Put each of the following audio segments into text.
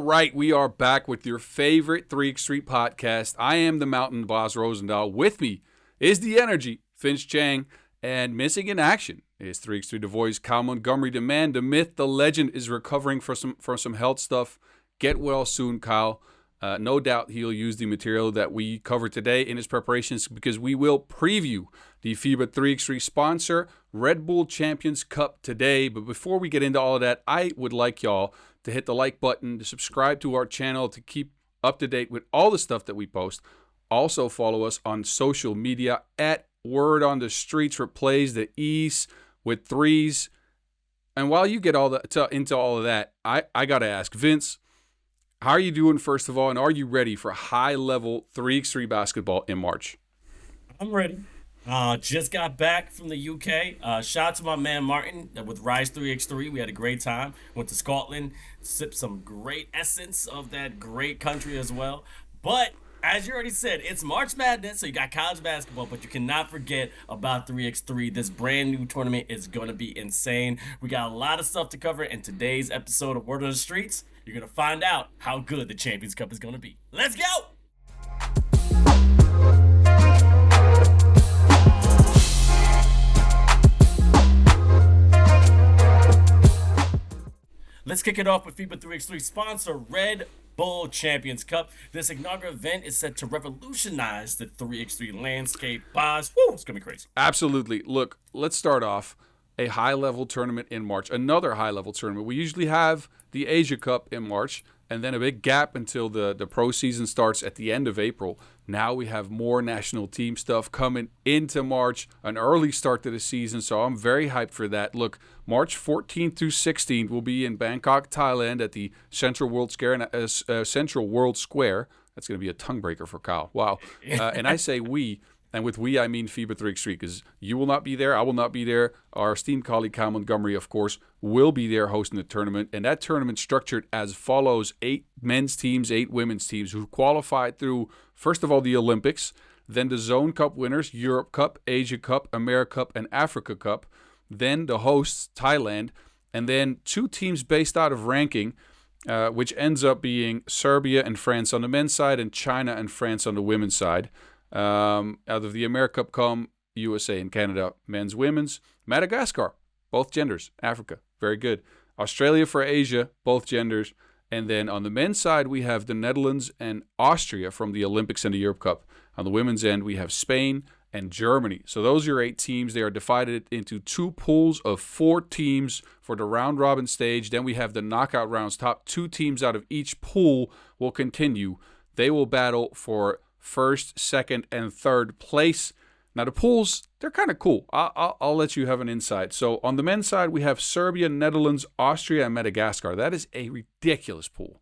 right, we are back with your favorite 3x3 podcast. I am the Mountain Bas Rozendaal. With me is the energy, Vince Chang, and missing in action is 3x3 The Voice, Kyle Montgomery. The man, the myth, the legend is recovering from some health stuff. Get well soon, Kyle. No doubt he'll use the material that we cover today in his preparations because we will preview the Fiba 3x3 sponsor, Red Bull Champions Cup today. But before we get into all of that, I would like y'all to hit the like button, to subscribe to our channel, to keep up to date with all the stuff that we post. Also follow us on social media at Word on the Streets, replace the E's with threes. And while you get into all of that, I got to ask, Vince, how are you doing, first of all, and are you ready for high-level 3x3 basketball in March? I'm ready. Just got back from the UK. Shout out to my man Martin with Rise 3x3. We had a great time. Went to Scotland, sipped some great essence of that great country as well. But as you already said, it's March Madness, so you got college basketball, but you cannot forget about 3x3. This brand new tournament is going to be insane. We got a lot of stuff to cover in today's episode of Word on the Streets. You're going to find out how good the Champions Cup is going to be. Let's go! Let's kick it off with Fiba 3x3 sponsor, Red Bull Champions Cup. This inaugural event is set to revolutionize the 3x3 landscape. Bas, it's going to be crazy. Absolutely. Look, let's start off a high-level tournament in March, another high-level tournament. We usually have the Asia Cup in March, and then a big gap until the pro season starts at the end of April. Now we have more national team stuff coming into March, an early start to the season, so I'm very hyped for that. Look, March 14th through 16th will be in Bangkok, Thailand at the Central World Square. That's going to be a tongue breaker for Kyle. Wow. And I say we. And with we, I mean Fiba 3x3, because you will not be there, I will not be there. Our esteemed colleague, Kyle Montgomery, of course, will be there hosting the tournament. And that tournament structured as follows: 8 men's teams, 8 women's teams who qualified through, first of all, the Olympics, then the Zone Cup winners, Europe Cup, Asia Cup, America Cup, and Africa Cup, then the hosts, Thailand, and then 2 teams based out of ranking, which ends up being Serbia and France on the men's side and China and France on the women's side. Out of the America Cup come USA and Canada, men's, women's, Madagascar, both genders, Africa, very good. Australia for Asia, both genders. And then on the men's side, we have the Netherlands and Austria from the Olympics and the Europe Cup. On the women's end, we have Spain and Germany. So those are your 8 teams. They are divided into 2 pools of 4 teams for the round-robin stage. Then we have the knockout rounds. Top 2 teams out of each pool will continue. They will battle for first, second, and third place. Now the pools, they're kind of cool. I'll let you have an insight. So on the men's side, we have Serbia, Netherlands, Austria, and Madagascar. That is a ridiculous pool.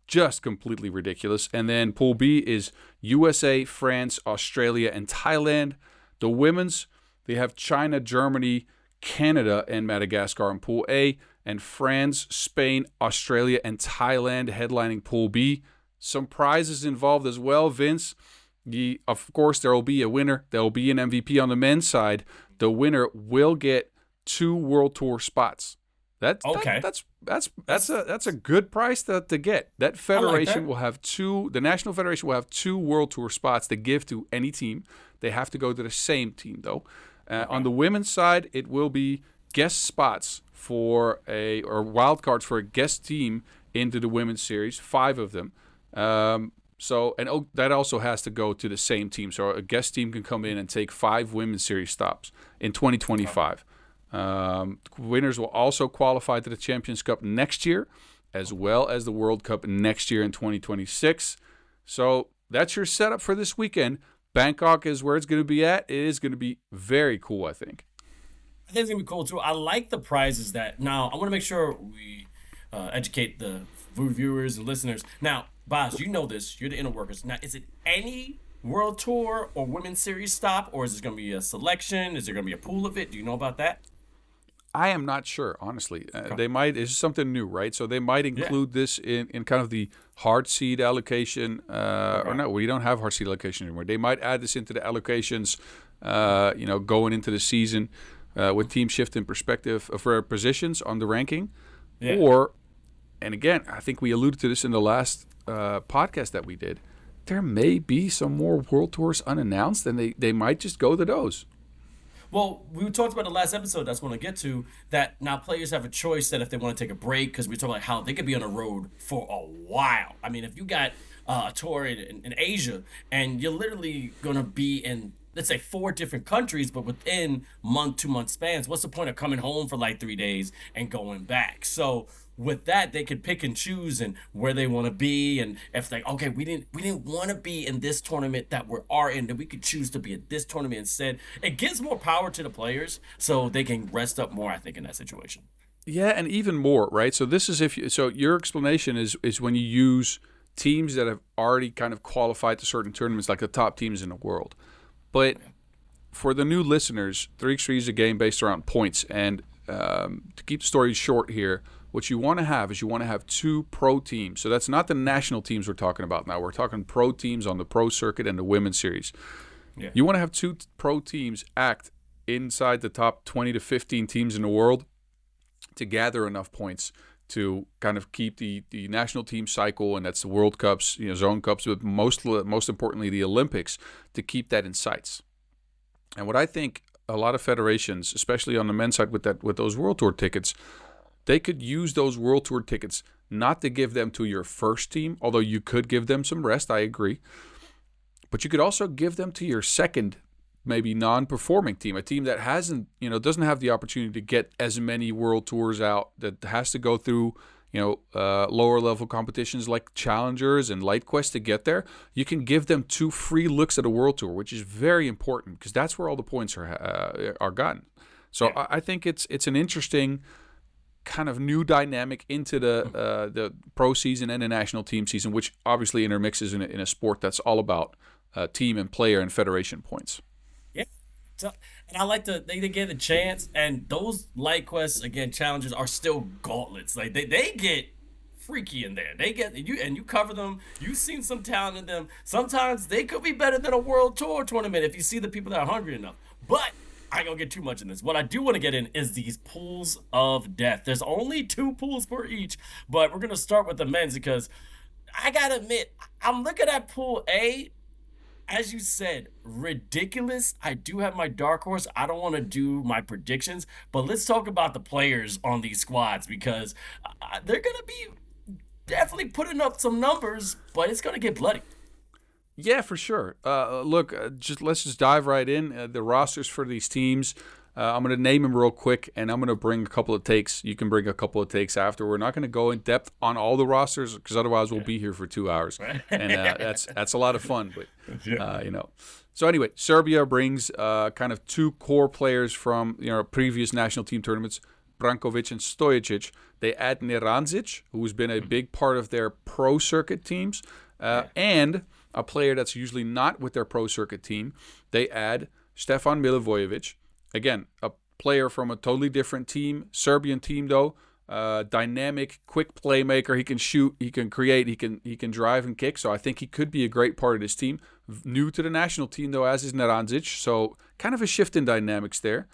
Just completely ridiculous. And then Pool B is USA, France, Australia, and Thailand. The women's, they have China, Germany, Canada, and Madagascar in Pool A, and France, Spain, Australia, and Thailand headlining Pool B. Some prizes involved as well, Vince. Of course, there will be a winner. There will be an MVP on the men's side. The winner will get 2 World Tour spots. That's a good price to get. That federation will have 2. The National Federation will have 2 World Tour spots to give to any team. They have to go to the same team though. On the women's side, it will be guest spots or wild cards for a guest team into the women's series. 5 of them. That also has to go to the same team. So a guest team can come in and take 5 women's series stops in 2025. Winners will also qualify to the Champions Cup next year, as well as the World Cup next year in 2026. So that's your setup for this weekend. Bangkok is where it's going to be at. It is going to be very cool, I think. I think it's going to be cool, too. I like the prizes now, I want to make sure we educate the viewers and listeners. Now, Bas, you know this. You're the inner workers. Now, is it any World Tour or Women's Series stop, or is it going to be a selection? Is there going to be a pool of it? Do you know about that? I am not sure, honestly. They might. It's something new, right? So they might include this in kind of the hard seed allocation. Or no, we don't have hard seed allocation anymore. They might add this into the allocations, going into the season with team shift in perspective for positions on the ranking. Yeah. Or And again, I think we alluded to this in the last podcast that we did. There may be some more World Tours unannounced, and they might just go to those. Well, we talked about the last episode. That's what I get to. That now players have a choice that if they want to take a break, because we talked about how they could be on the road for a while. I mean, if you got a tour in Asia and you're literally going to be in, let's say, 4 different countries, but within 2-month spans, what's the point of coming home for like 3 days and going back? So with that, they could pick and choose and where they want to be, and if like, okay, we didn't want to be in this tournament that we are in, then we could choose to be at this tournament instead. It gives more power to the players, so they can rest up more, I think, in that situation. Yeah, and even more, right? So this is so your explanation is when you use teams that have already kind of qualified to certain tournaments, like the top teams in the world. But for the new listeners, 3x3 is a game based around points, and to keep the story short here, what you want to have is 2 pro teams. So that's not the national teams we're talking about now. We're talking pro teams on the pro circuit and the women's series. Yeah. You want to have 2 pro teams act inside the top 20 to 15 teams in the world to gather enough points to kind of keep the national team cycle, and that's the World Cups, Zone Cups, but most importantly the Olympics, to keep that in sights. And what I think a lot of federations, especially on the men's side with those World Tour tickets, they could use those World Tour tickets not to give them to your first team, although you could give them some rest, I agree. But you could also give them to your second, maybe non-performing team, a team that doesn't have the opportunity to get as many World Tours out, that has to go through, lower level competitions like Challengers and Light Quest to get there. You can give them 2 free looks at a World Tour, which is very important because that's where all the points are gotten. So yeah. I think it's an interesting kind of new dynamic into the pro season and the national team season, which obviously intermixes in a sport that's all about team and player and federation points. Yeah, so, and I like they get a chance, and those Light Quests, again, challenges are still gauntlets. Like they get freaky in there. They get you, and you cover them. You've seen some talent in them. Sometimes they could be better than a World Tour tournament if you see the people that are hungry enough. But I ain't gonna get too much in this. What I do want to get in is these pools of death. There's only 2 pools per each, but we're gonna start with the men's because I gotta admit, I'm looking at Pool A. As you said, ridiculous. I do have my dark horse. I don't want to do my predictions, but let's talk about the players on these squads because they're gonna be definitely putting up some numbers, but it's gonna get bloody. Yeah, for sure. Look, let's just dive right in. The rosters for these teams, I'm going to name them real quick, and I'm going to bring a couple of takes. You can bring a couple of takes after. We're not going to go in depth on all the rosters because otherwise we'll be here for 2 hours, and that's a lot of fun. But So anyway, Serbia brings kind of 2 core players from previous national team tournaments, Brankovic and Stojicic. They add Neranzic, who's been a big part of their pro circuit teams, and a player that's usually not with their pro circuit team. They add Stefan Milivojevic. Again, a player from a totally different team, Serbian team though. Dynamic, quick playmaker. He can shoot, he can create, he can drive and kick. So I think he could be a great part of this team. New to the national team though, as is Neranzic. So kind of a shift in dynamics there.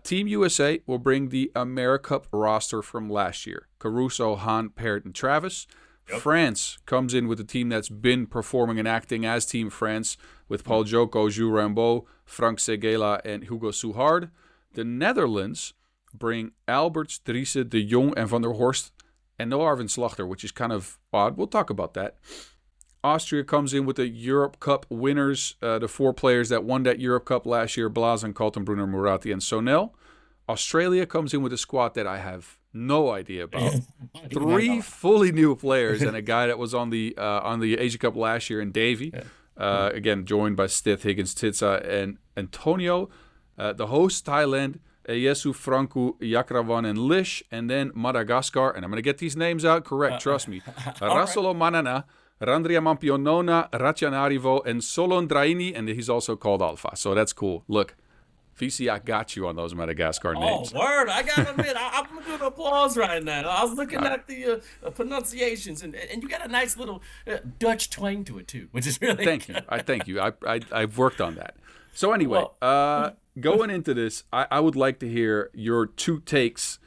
Team USA will bring the AmeriCup roster from last year. Caruso, Hahn, Parrott, and Travis. Yep. France comes in with a team that's been performing and acting as Team France with Paul Joko, Jules Rambeau, Frank Segela, and Hugo Suhard. The Netherlands bring Alberts, Driessen, De Jong, and Van der Horst, and no Arvin Slachter, which is kind of odd. We'll talk about that. Austria comes in with the Europe Cup winners, the 4 players that won that Europe Cup last year, Blazen, Kaltenbrunner, Murati, and Sonel. Australia comes in with a squad that I have no idea about. 3 fully new players and a guy that was on the Asia Cup last year in Davy. Again, joined by Stith, Higgins, Titsa, and Antonio. The host, Thailand, Yesu, Franco, Yakravan, and Lish. And then Madagascar, and I'm going to get these names out correct, trust me. Rasolo Manana, Randria Mampionona, Ratjanarivo, and Solon Draini, and he's also called Alpha. So that's cool. Look, VC, I got you on those Madagascar names. Oh, word. I got to admit, I'm doing applause right now. I was looking at the pronunciations, and you got a nice little Dutch twang to it, too, which is really Thank you. I've worked on that. So anyway, going into this, I would like to hear your 2 takes,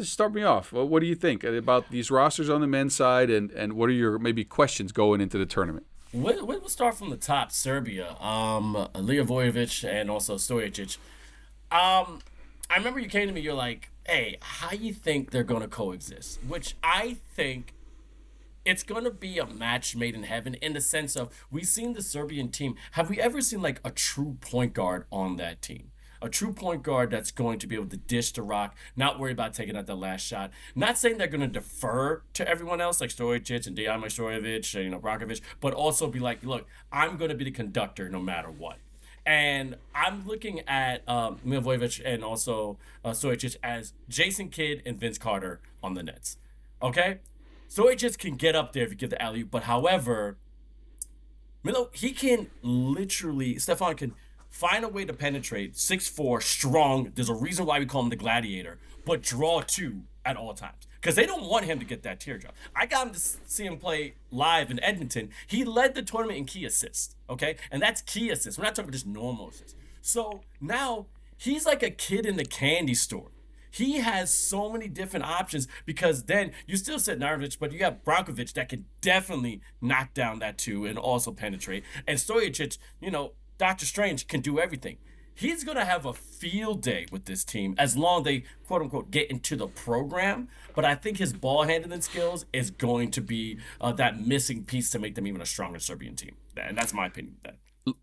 Start me off. Well, what do you think about these rosters on the men's side, and what are your maybe questions going into the tournament? We'll start from the top. Serbia, Livojevic, and also Stojicic. I remember you came to me. You're like, "Hey, how you think they're gonna coexist?" Which I think it's gonna be a match made in heaven in the sense of we've seen the Serbian team. Have we ever seen like a true point guard on that team? A true point guard that's going to be able to dish the rock, not worry about taking out the last shot. Not saying they're going to defer to everyone else like Stojicic and Dejan Majstorovic, Brakovic, but also be like, look, I'm going to be the conductor no matter what. And I'm looking at Milivojevic and also Stojicic as Jason Kidd and Vince Carter on the Nets. Okay? Stojicic can get up there if you give the alley-oop, but however, Milo, he can literally, Stefan can find a way to penetrate, 6'4", strong. There's a reason why we call him the gladiator, but draw two at all times. Because they don't want him to get that teardrop. I got him to see him play live in Edmonton. He led the tournament in key assists, okay? And that's key assists. We're not talking just normal assists. So now he's like a kid in the candy store. He has so many different options because then you still said Narvic, but you have Brankovic that can definitely knock down that two and also penetrate. And Stojicic, Doctor Strange can do everything. He's going to have a field day with this team as long as they, quote unquote, get into the program. But I think his ball handling skills is going to be that missing piece to make them even a stronger Serbian team. And that's my opinion.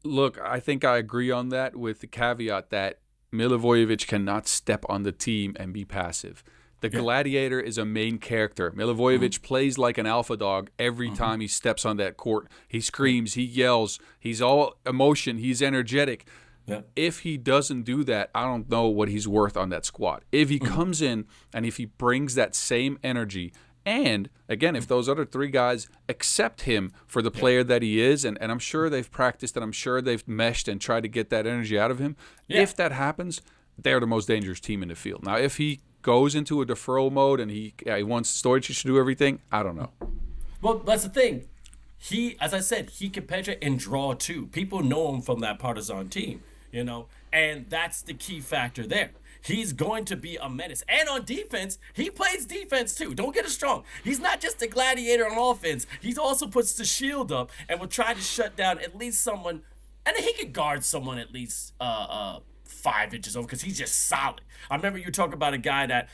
Look, I think I agree on that with the caveat that Milivojevic cannot step on the team and be passive. The gladiator is a main character. Milivojevic plays like an alpha dog every time he steps on that court. He screams, he yells, he's all emotion, he's energetic. Yeah. If he doesn't do that, I don't know what he's worth on that squad. If he comes in and if he brings that same energy, and again, if those other three guys accept him for the player that he is, and I'm sure they've practiced and I'm sure they've meshed and tried to get that energy out of him, if that happens, they're the most dangerous team in the field. Now, if he goes into a deferral mode and he wants Stojicic to do everything, I don't know. Well, that's the thing. He, as I said, he can penetrate and draw too. People know him from that Partizan team, and that's the key factor there. He's going to be a menace. And on defense, he plays defense too. Don't get us wrong. He's not just a gladiator on offense. He also puts the shield up and will try to shut down at least someone, and he could guard someone at least 5 inches over because he's just solid. I remember you talking about a guy that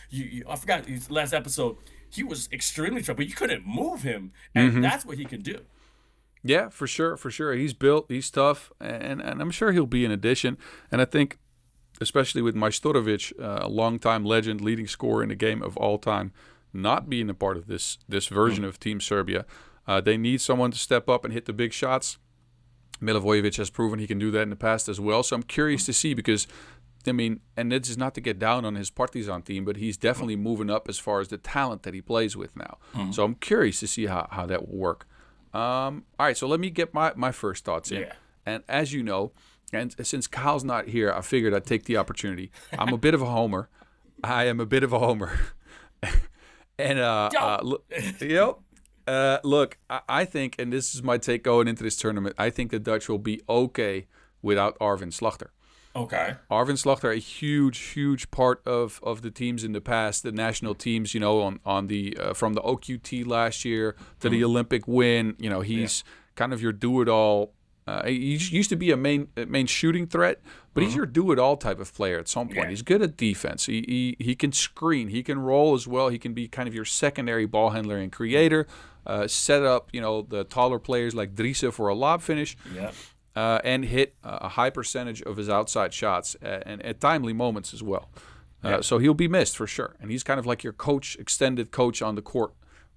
I forgot his last episode. He was extremely tough, but you couldn't move him, and that's what he can do. Yeah, for sure. He's built, he's tough, and I'm sure he'll be an addition. And I think, especially with Majstorovic, a longtime legend, leading scorer in the game of all time, not being a part of this version of Team Serbia, they need someone to step up and hit the big shots. Milivojevic has proven he can do that in the past as well. So I'm curious to see because, and this is not to get down on his Partizan team, but he's definitely moving up as far as the talent that he plays with now. So I'm curious to see how that will work. All right, so let me get my first thoughts in. And as you know, and since Kyle's not here, I figured I'd take the opportunity. I'm a bit of a homer. I am a bit of a homer. And, look, I think, and this is my take going into this tournament, I think the Dutch will be okay without Arvin Slachter. Okay. Arvin Slachter, a huge part of the teams in the past, the national teams, on the from the OQT last year to the Olympic win. He's kind of your do-it-all. He used to be a main shooting threat, but he's your do-it-all type of player at some point. Yeah. He's good at defense. He can screen. He can roll as well. He can be kind of your secondary ball handler and creator. Set up, the taller players like Driessen for a lob finish. Yeah. And hit a high percentage of his outside shots and at timely moments as well. So he'll be missed for sure. And he's kind of like your extended coach on the court.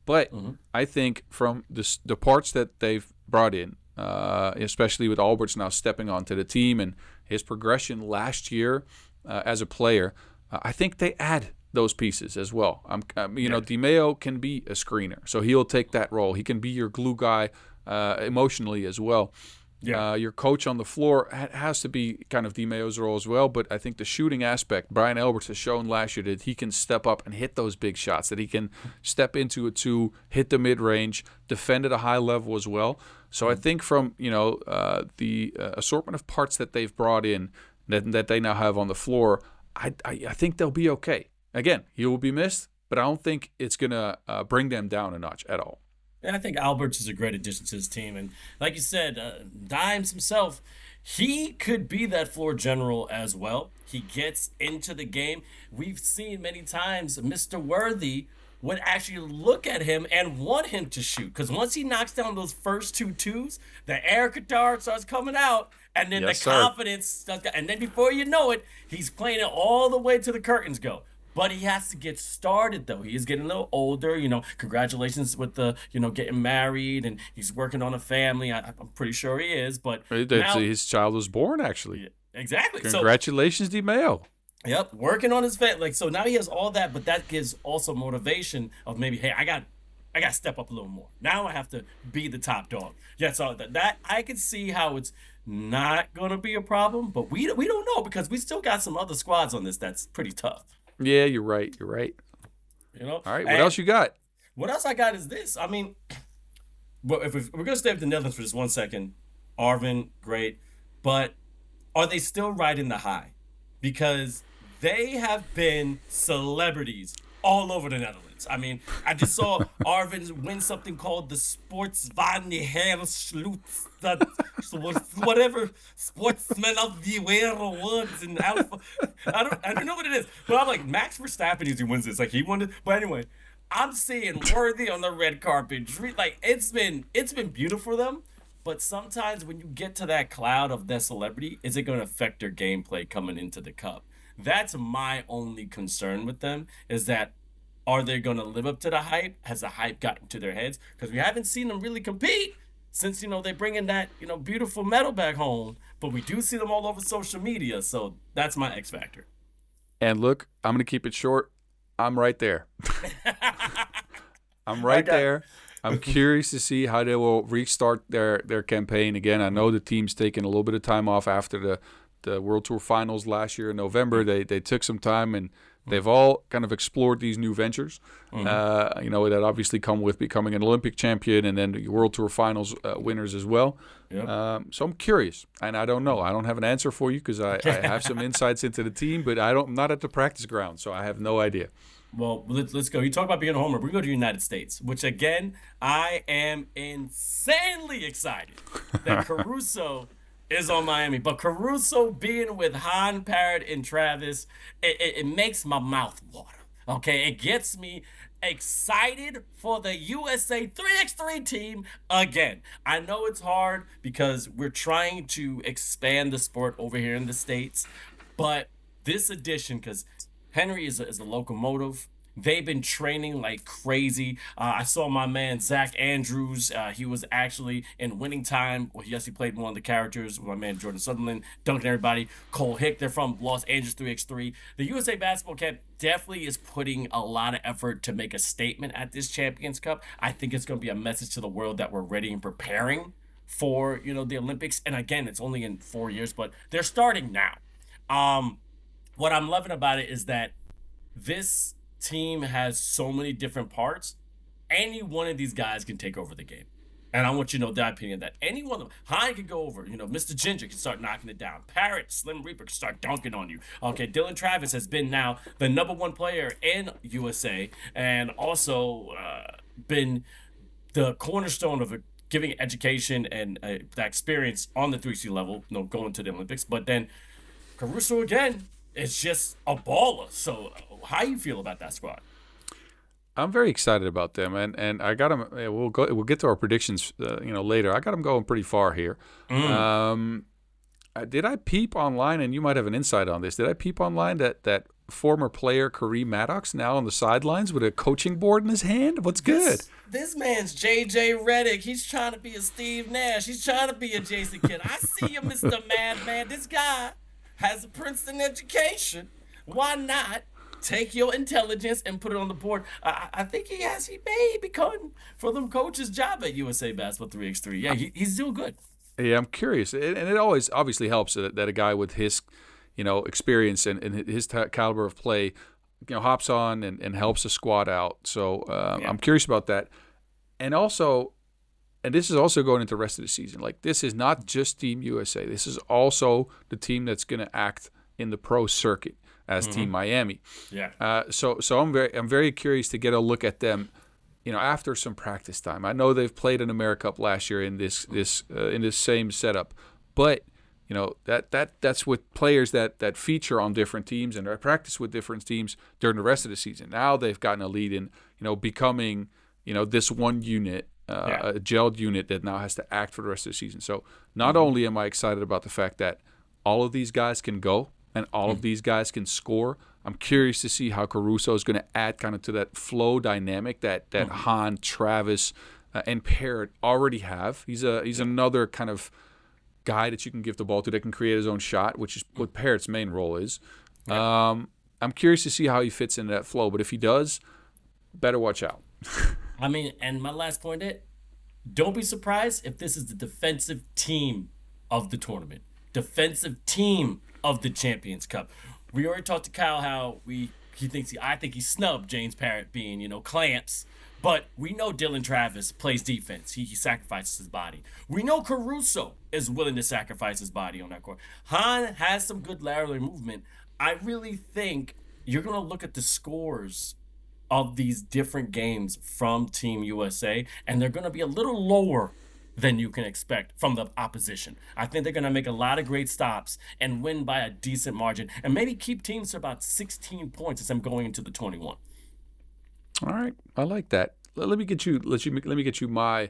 But I think from the parts that they've brought in, especially with Alberts now stepping onto the team and his progression last year as a player, I think they add those pieces as well. Di Maio can be a screener, so he'll take that role. He can be your glue guy emotionally as well. Yeah. Your coach on the floor has to be kind of Di Maio's role as well, but I think the shooting aspect, Brian Alberts has shown last year that he can step up and hit those big shots, that he can step into a 2, hit the mid-range, defend at a high level as well. So I think from the assortment of parts that they've brought in that they now have on the floor, I think they'll be okay. Again, he will be missed, but I don't think it's going to bring them down a notch at all. And I think Alberts is a great addition to his team. And like you said, Dimes himself, he could be that floor general as well. He gets into the game. We've seen many times Mr. Worthy would actually look at him and want him to shoot. Because once he knocks down those first two twos, the air guitar starts coming out. And then confidence starts. And then before you know it, he's playing it all the way to the curtains go. But he has to get started, though. He is getting a little older. Congratulations with the, getting married, and he's working on a family. I'm pretty sure he is. But now, his child was born, actually. Exactly. Congratulations, DiMaio. Yep, working on his family. So now he has all that, but that gives also motivation of maybe, hey, I got to step up a little more. Now I have to be the top dog. Yeah, so that I can see how it's not going to be a problem, but we don't know because we still got some other squads on this that's pretty tough. Yeah, you're right. All right, what else you got? What else I got is this. I mean, if we're going to stay with the Netherlands for just 1 second, Arvin, great. But are they still riding the high? Because they have been celebrities all over the Netherlands. I mean, I just saw Arvin win something called the Sports van de Heersluit, whatever Sportsman of the Year awards in Alpha. I don't know what it is, but I'm like, Max Verstappen usually wins this. Like he won it, but anyway, I'm seeing Worthy on the red carpet. Like it's been beautiful for them. But sometimes when you get to that cloud of that celebrity, is it going to affect their gameplay coming into the cup? That's my only concern with them, is that are they going to live up to the hype? Has the hype gotten to their heads? Because we haven't seen them really compete since, they bring in that, beautiful medal back home. But we do see them all over social media. So that's my X factor. And look, I'm going to keep it short. I'm right there. I'm right there. I'm curious to see how they will restart their campaign again. I know the team's taken a little bit of time off after the World Tour Finals last year in November. They took some time, and they've all kind of explored these new ventures. That obviously come with becoming an Olympic champion and then the World Tour Finals winners as well. Yep. So I'm curious, and I don't know. I don't have an answer for you because I have some insights into the team, but I'm not at the practice ground, so I have no idea. Well, let's go. You talk about being a homer. We're going to go to the United States, which, again, I am insanely excited that Caruso is on Miami. But Caruso being with Han, Parrott, and Travis, it makes my mouth water. Okay? It gets me excited for the USA 3x3 team again. I know it's hard because we're trying to expand the sport over here in the States, but this edition, because Henry is a locomotive. They've been training like crazy. I saw my man Zach Andrews. He was actually in Winning Time. Well, yes, he played one of the characters. My man Jordan Sutherland, dunking everybody. Cole Hick, they're from Los Angeles 3x3. The USA Basketball Camp definitely is putting a lot of effort to make a statement at this Champions Cup. I think it's going to be a message to the world that we're ready and preparing for, the Olympics. And again, it's only in 4 years, but they're starting now. What I'm loving about it is that this team has so many different parts. Any one of these guys can take over the game. And I want you to know that opinion that any one of them, Hine could go over, Mr. Ginger can start knocking it down. Parrott, Slim Reaper can start dunking on you. Okay, Dylan Travis has been now the #1 player in USA and also been the cornerstone of giving education and that experience on the 3C level, going to the Olympics. But then Caruso again, it's just a baller. So how you feel about that squad? I'm very excited about them, and I got them. We'll get to our predictions, later. I got them going pretty far here. Did I peep online, and you might have an insight on this? Did I peep online that former player Kareem Maddox now on the sidelines with a coaching board in his hand? What's good? This man's J.J. Redick. He's trying to be a Steve Nash. He's trying to be a Jason Kidd. I see you, Mr. Madman. This guy has a Princeton education. Why not take your intelligence and put it on the board? I think he may be coming for them coach's job at USA Basketball 3x3. Yeah, he's doing good. Yeah, I'm curious. And it always obviously helps that a guy with his, experience and his caliber of play, hops on and helps the squad out. So I'm curious about that. And also, and this is also going into the rest of the season. Like, this is not just Team USA. This is also the team that's going to act in the pro circuit. as Team Miami. Yeah. So I'm very curious to get a look at them, after some practice time. I know they've played an AmeriCup last year in this same setup, but that's with players that feature on different teams and practice with different teams during the rest of the season. Now they've gotten a lead in, becoming, this one unit, a gelled unit that now has to act for the rest of the season. So not only am I excited about the fact that all of these guys can go and all of these guys can score, I'm curious to see how Caruso is going to add kind of to that flow dynamic that Hahn, Travis, and Parrott already have. He's another kind of guy that you can give the ball to that can create his own shot, which is what Parrott's main role is. I'm curious to see how he fits into that flow, but if he does, better watch out. I mean, and my last point is, don't be surprised if this is the defensive team of the tournament, defensive team of the Champions Cup. We already talked to Kyle how I think he snubbed James Parrott being, clamps. But we know Dylan Travis plays defense. He sacrifices his body. We know Caruso is willing to sacrifice his body on that court. Hahn has some good lateral movement. I really think you're going to look at the scores of these different games from Team USA, and they're going to be a little lower than you can expect from the opposition. I think they're going to make a lot of great stops and win by a decent margin, and maybe keep teams to about 16 points as I'm going into the 21. All right, I like that. Let me get you my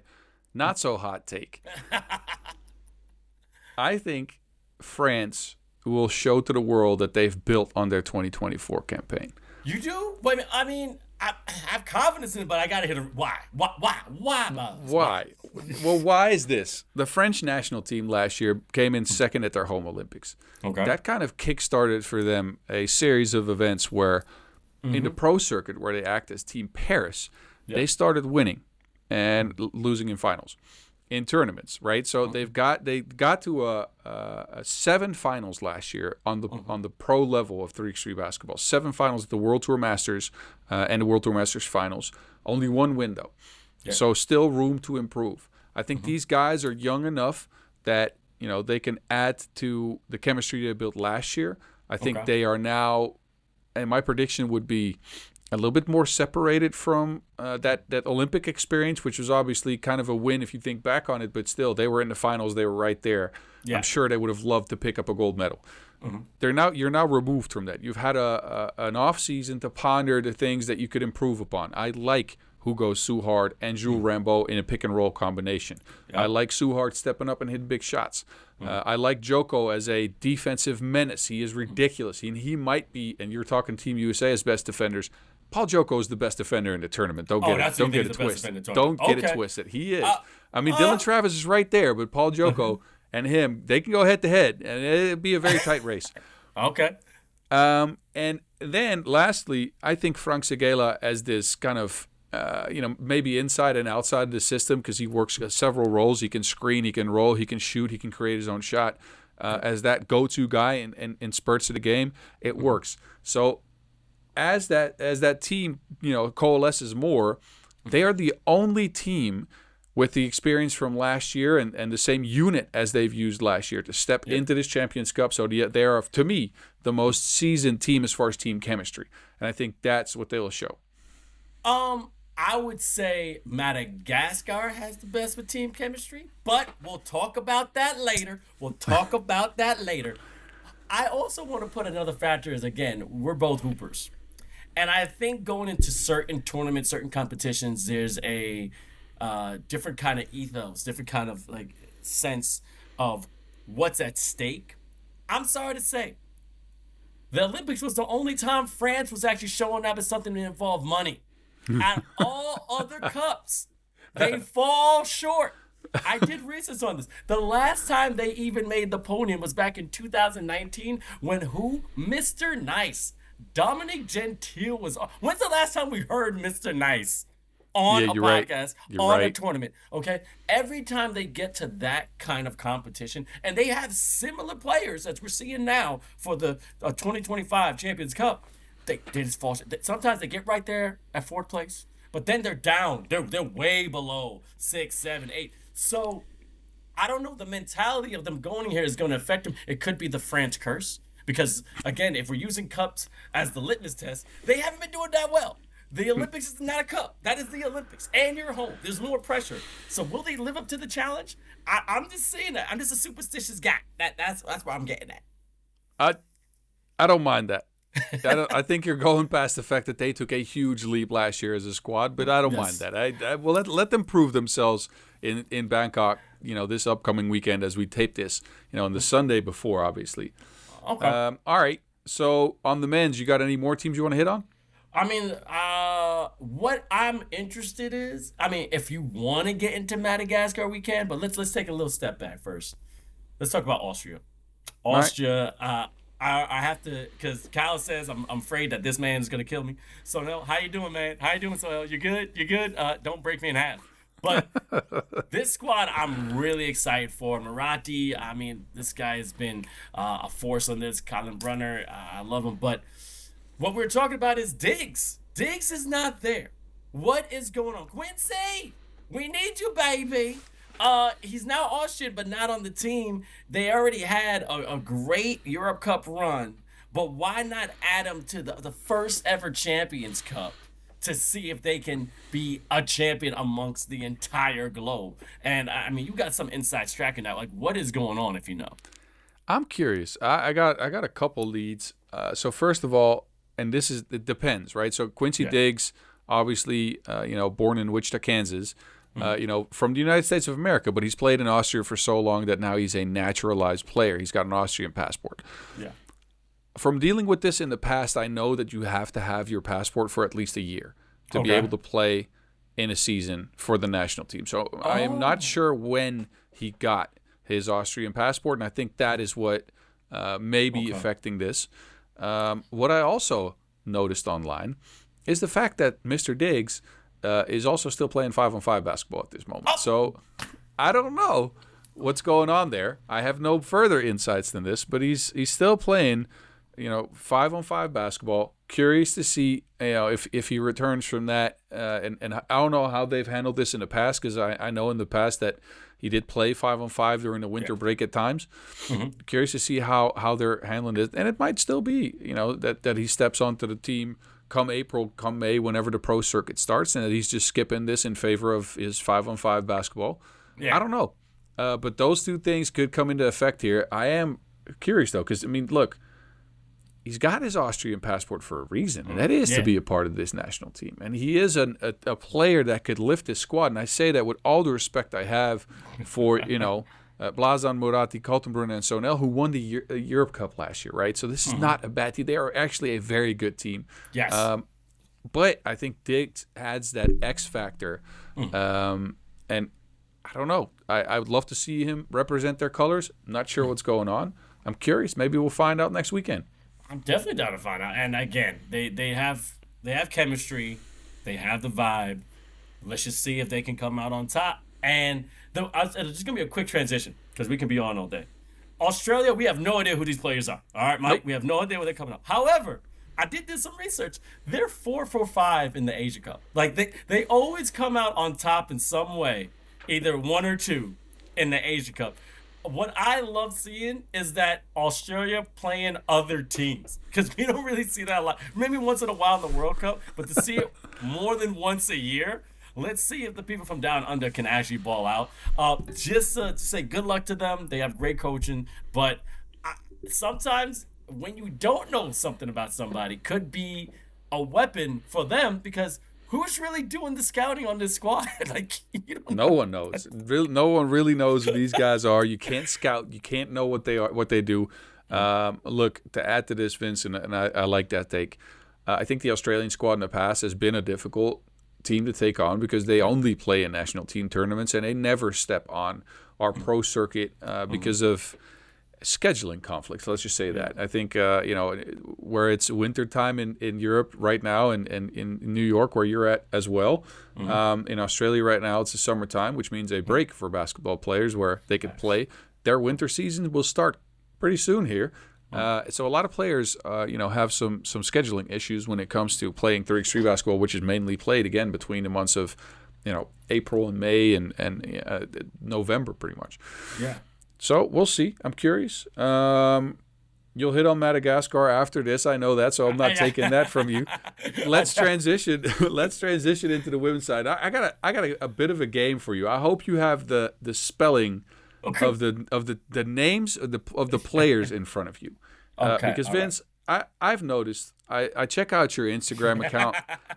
not so hot take. I think France will show to the world that they've built on their 2024 campaign. You do? Wait a minute. I mean, I have confidence in it, but I gotta hit a why. Why? Bas? Why? Well, why is this? The French national team last year came in second at their home Olympics. Okay. That kind of kickstarted for them a series of events where, in the pro circuit, where they act as Team Paris, they started winning and losing in finals, in tournaments, right? So they got to a 7 finals last year on the pro level of 3x3 basketball. 7 finals at the World Tour Masters and the World Tour Masters finals. Only 1 win though, so still room to improve. I think these guys are young enough that they can add to the chemistry they built last year. I think they are now, and my prediction would be a little bit more separated from that Olympic experience, which was obviously kind of a win if you think back on it, but still, they were in the finals. They were right there. Yeah. I'm sure they would have loved to pick up a gold medal. You're now removed from that. You've had an off season to ponder the things that you could improve upon. I like Hugo Suhard and Jules Rambeau in a pick and roll combination. I like Suhard stepping up and hitting big shots. I like Joko as a defensive menace. He is ridiculous. He might be, and you're talking Team USA as best defenders. Paul Joko is the best defender in the tournament. Don't get it twisted. Don't get it twisted. He is. Dylan Travis is right there, but Paul Joko and him, they can go head to head, and it'd be a very tight race. Okay. And then lastly, I think Frank Segela as this kind of maybe inside and outside of the system, because he works several roles. He can screen, he can roll, he can shoot, he can create his own shot. As that go-to guy in spurts of the game, it works. So as that team coalesces more, they are the only team with the experience from last year and the same unit as they've used last year to step into this Champions Cup. So they are, to me, the most seasoned team as far as team chemistry, and I think that's what they'll show. I would say Madagascar has the best with team chemistry, but we'll talk about that later. I also want to put another factor is, again, we're both hoopers. And I think going into certain tournaments, certain competitions, there's a different kind of ethos, different kind of sense of what's at stake. I'm sorry to say, the Olympics was the only time France was actually showing up as something that involved money. At all other cups, they fall short. I did research on this. The last time they even made the podium was back in 2019 when Mr. Nice, Dominic Gentile was on. When's the last time we heard Mr. Nice on a podcast, a tournament? Okay? Every time they get to that kind of competition, and they have similar players as we're seeing now for the 2025 Champions Cup, they just fall. Sometimes they get right there at 4th place, but then they're down. They're way below 6, 7, 8. So I don't know. The mentality of them going here is going to affect them. It could be the France curse. Because again, if we're using cups as the litmus test, they haven't been doing that well. The Olympics is not a cup. That is the Olympics. And you're home. There's more pressure. So will they live up to the challenge? I'm just saying that. I'm just a superstitious guy. That's what I'm getting at. I don't mind that. I think you're going past the fact that they took a huge leap last year as a squad, but I don't mind that. I will let them prove themselves in Bangkok, this upcoming weekend as we tape this, on the Sunday before, obviously. Okay. All right. So on the men's, you got any more teams you want to hit on? I mean, what I'm interested is, if you want to get into Madagascar, we can, but let's take a little step back first. Let's talk about Austria. Austria, I have to, because Kyle says I'm afraid that this man is going to kill me. Sohail, how you doing, man? How you doing, Sohail? You good? You good? Don't break me in half. But this squad, I'm really excited for. Marathi, this guy has been a force on this. Colin Brunner, I love him. But what we're talking about is Diggs. Diggs is not there. What is going on? Quincy, we need you, baby. He's now Austrian, but not on the team. They already had a great Europe Cup run, but why not add him to the first ever Champions Cup to see if they can be a champion amongst the entire globe? And you got some insights tracking that. Like, what is going on, if you know? I'm curious. I got a couple leads. So first of all, and it depends, right? So Quincy Diggs, obviously, born in Wichita, Kansas. From the United States of America, but he's played in Austria for so long that now he's a naturalized player. He's got an Austrian passport. Yeah. From dealing with this in the past, I know that you have to have your passport for at least a year to be able to play in a season for the national team. So I am not sure when he got his Austrian passport, and I think that is what may be affecting this. What I also noticed online is the fact that Mr. Diggs is also still playing 5-on-5 basketball at this moment. So I don't know what's going on there. I have no further insights than this, but he's still playing, 5-on-5 basketball. Curious to see, if he returns from that. And I don't know how they've handled this in the past, because I know in the past that he did play 5-on-5 during the winter break at times. Mm-hmm. Curious to see how they're handling it. And it might still be, that he steps onto the team come April, come May, whenever the pro circuit starts, and that he's just skipping this in favor of his 5-on-5 basketball. Yeah. I don't know. But those two things could come into effect here. I am curious, though, because, look, he's got his Austrian passport for a reason, and that is to be a part of this national team. And he is a player that could lift his squad. And I say that with all the respect I have for, Blazan, Murati, Kaltenbrunner, and Sohail, who won the Europe Cup last year, right? So this is not a bad team. They are actually a very good team. Yes. But I think Diggs adds that X factor. And I don't know. I would love to see him represent their colors. I'm not sure what's going on. I'm curious. Maybe we'll find out next weekend. I'm definitely down to find out. And again, they have chemistry. They have the vibe. Let's just see if they can come out on top. And it's just going to be a quick transition because we can be on all day. Australia, we have no idea who these players are. All right, Mike? Nope. We have no idea where they're coming up. However, I did some research. They're 4-for-5 in the Asia Cup. Like, they always come out on top in some way, either one or two in the Asia Cup. What I love seeing is that Australia playing other teams, because we don't really see that a lot. Maybe once in a while in the World Cup, but to see it more than once a year, let's see if the people from down under can actually ball out. Just to say good luck to them. They have great coaching, but sometimes when you don't know something about somebody, could be a weapon for them, because who's really doing the scouting on this squad? No one knows. No one really knows who these guys are. You can't scout. You can't know what they are, what they do. Look, to add to this, Vince, and I like that take. I think the Australian squad in the past has been a difficult team to take on because they only play in national team tournaments and they never step on our pro circuit because of scheduling conflicts. Let's just say that. I think, where it's wintertime in Europe right now and in New York where you're at as well. In Australia right now, it's the summertime, which means a break for basketball players where they could play. Their winter season will start pretty soon here. So a lot of players, have some scheduling issues when it comes to playing 3x3 basketball, which is mainly played, again, between the months of, April and May and November pretty much. Yeah. So we'll see. I'm curious. You'll hit on Madagascar after this. I know that, so I'm not taking that from you. Let's transition. Let's transition into the women's side. I got a bit of a game for you. I hope you have the spelling of the names of the players in front of you. Because Vince, I've noticed. I check out your Instagram account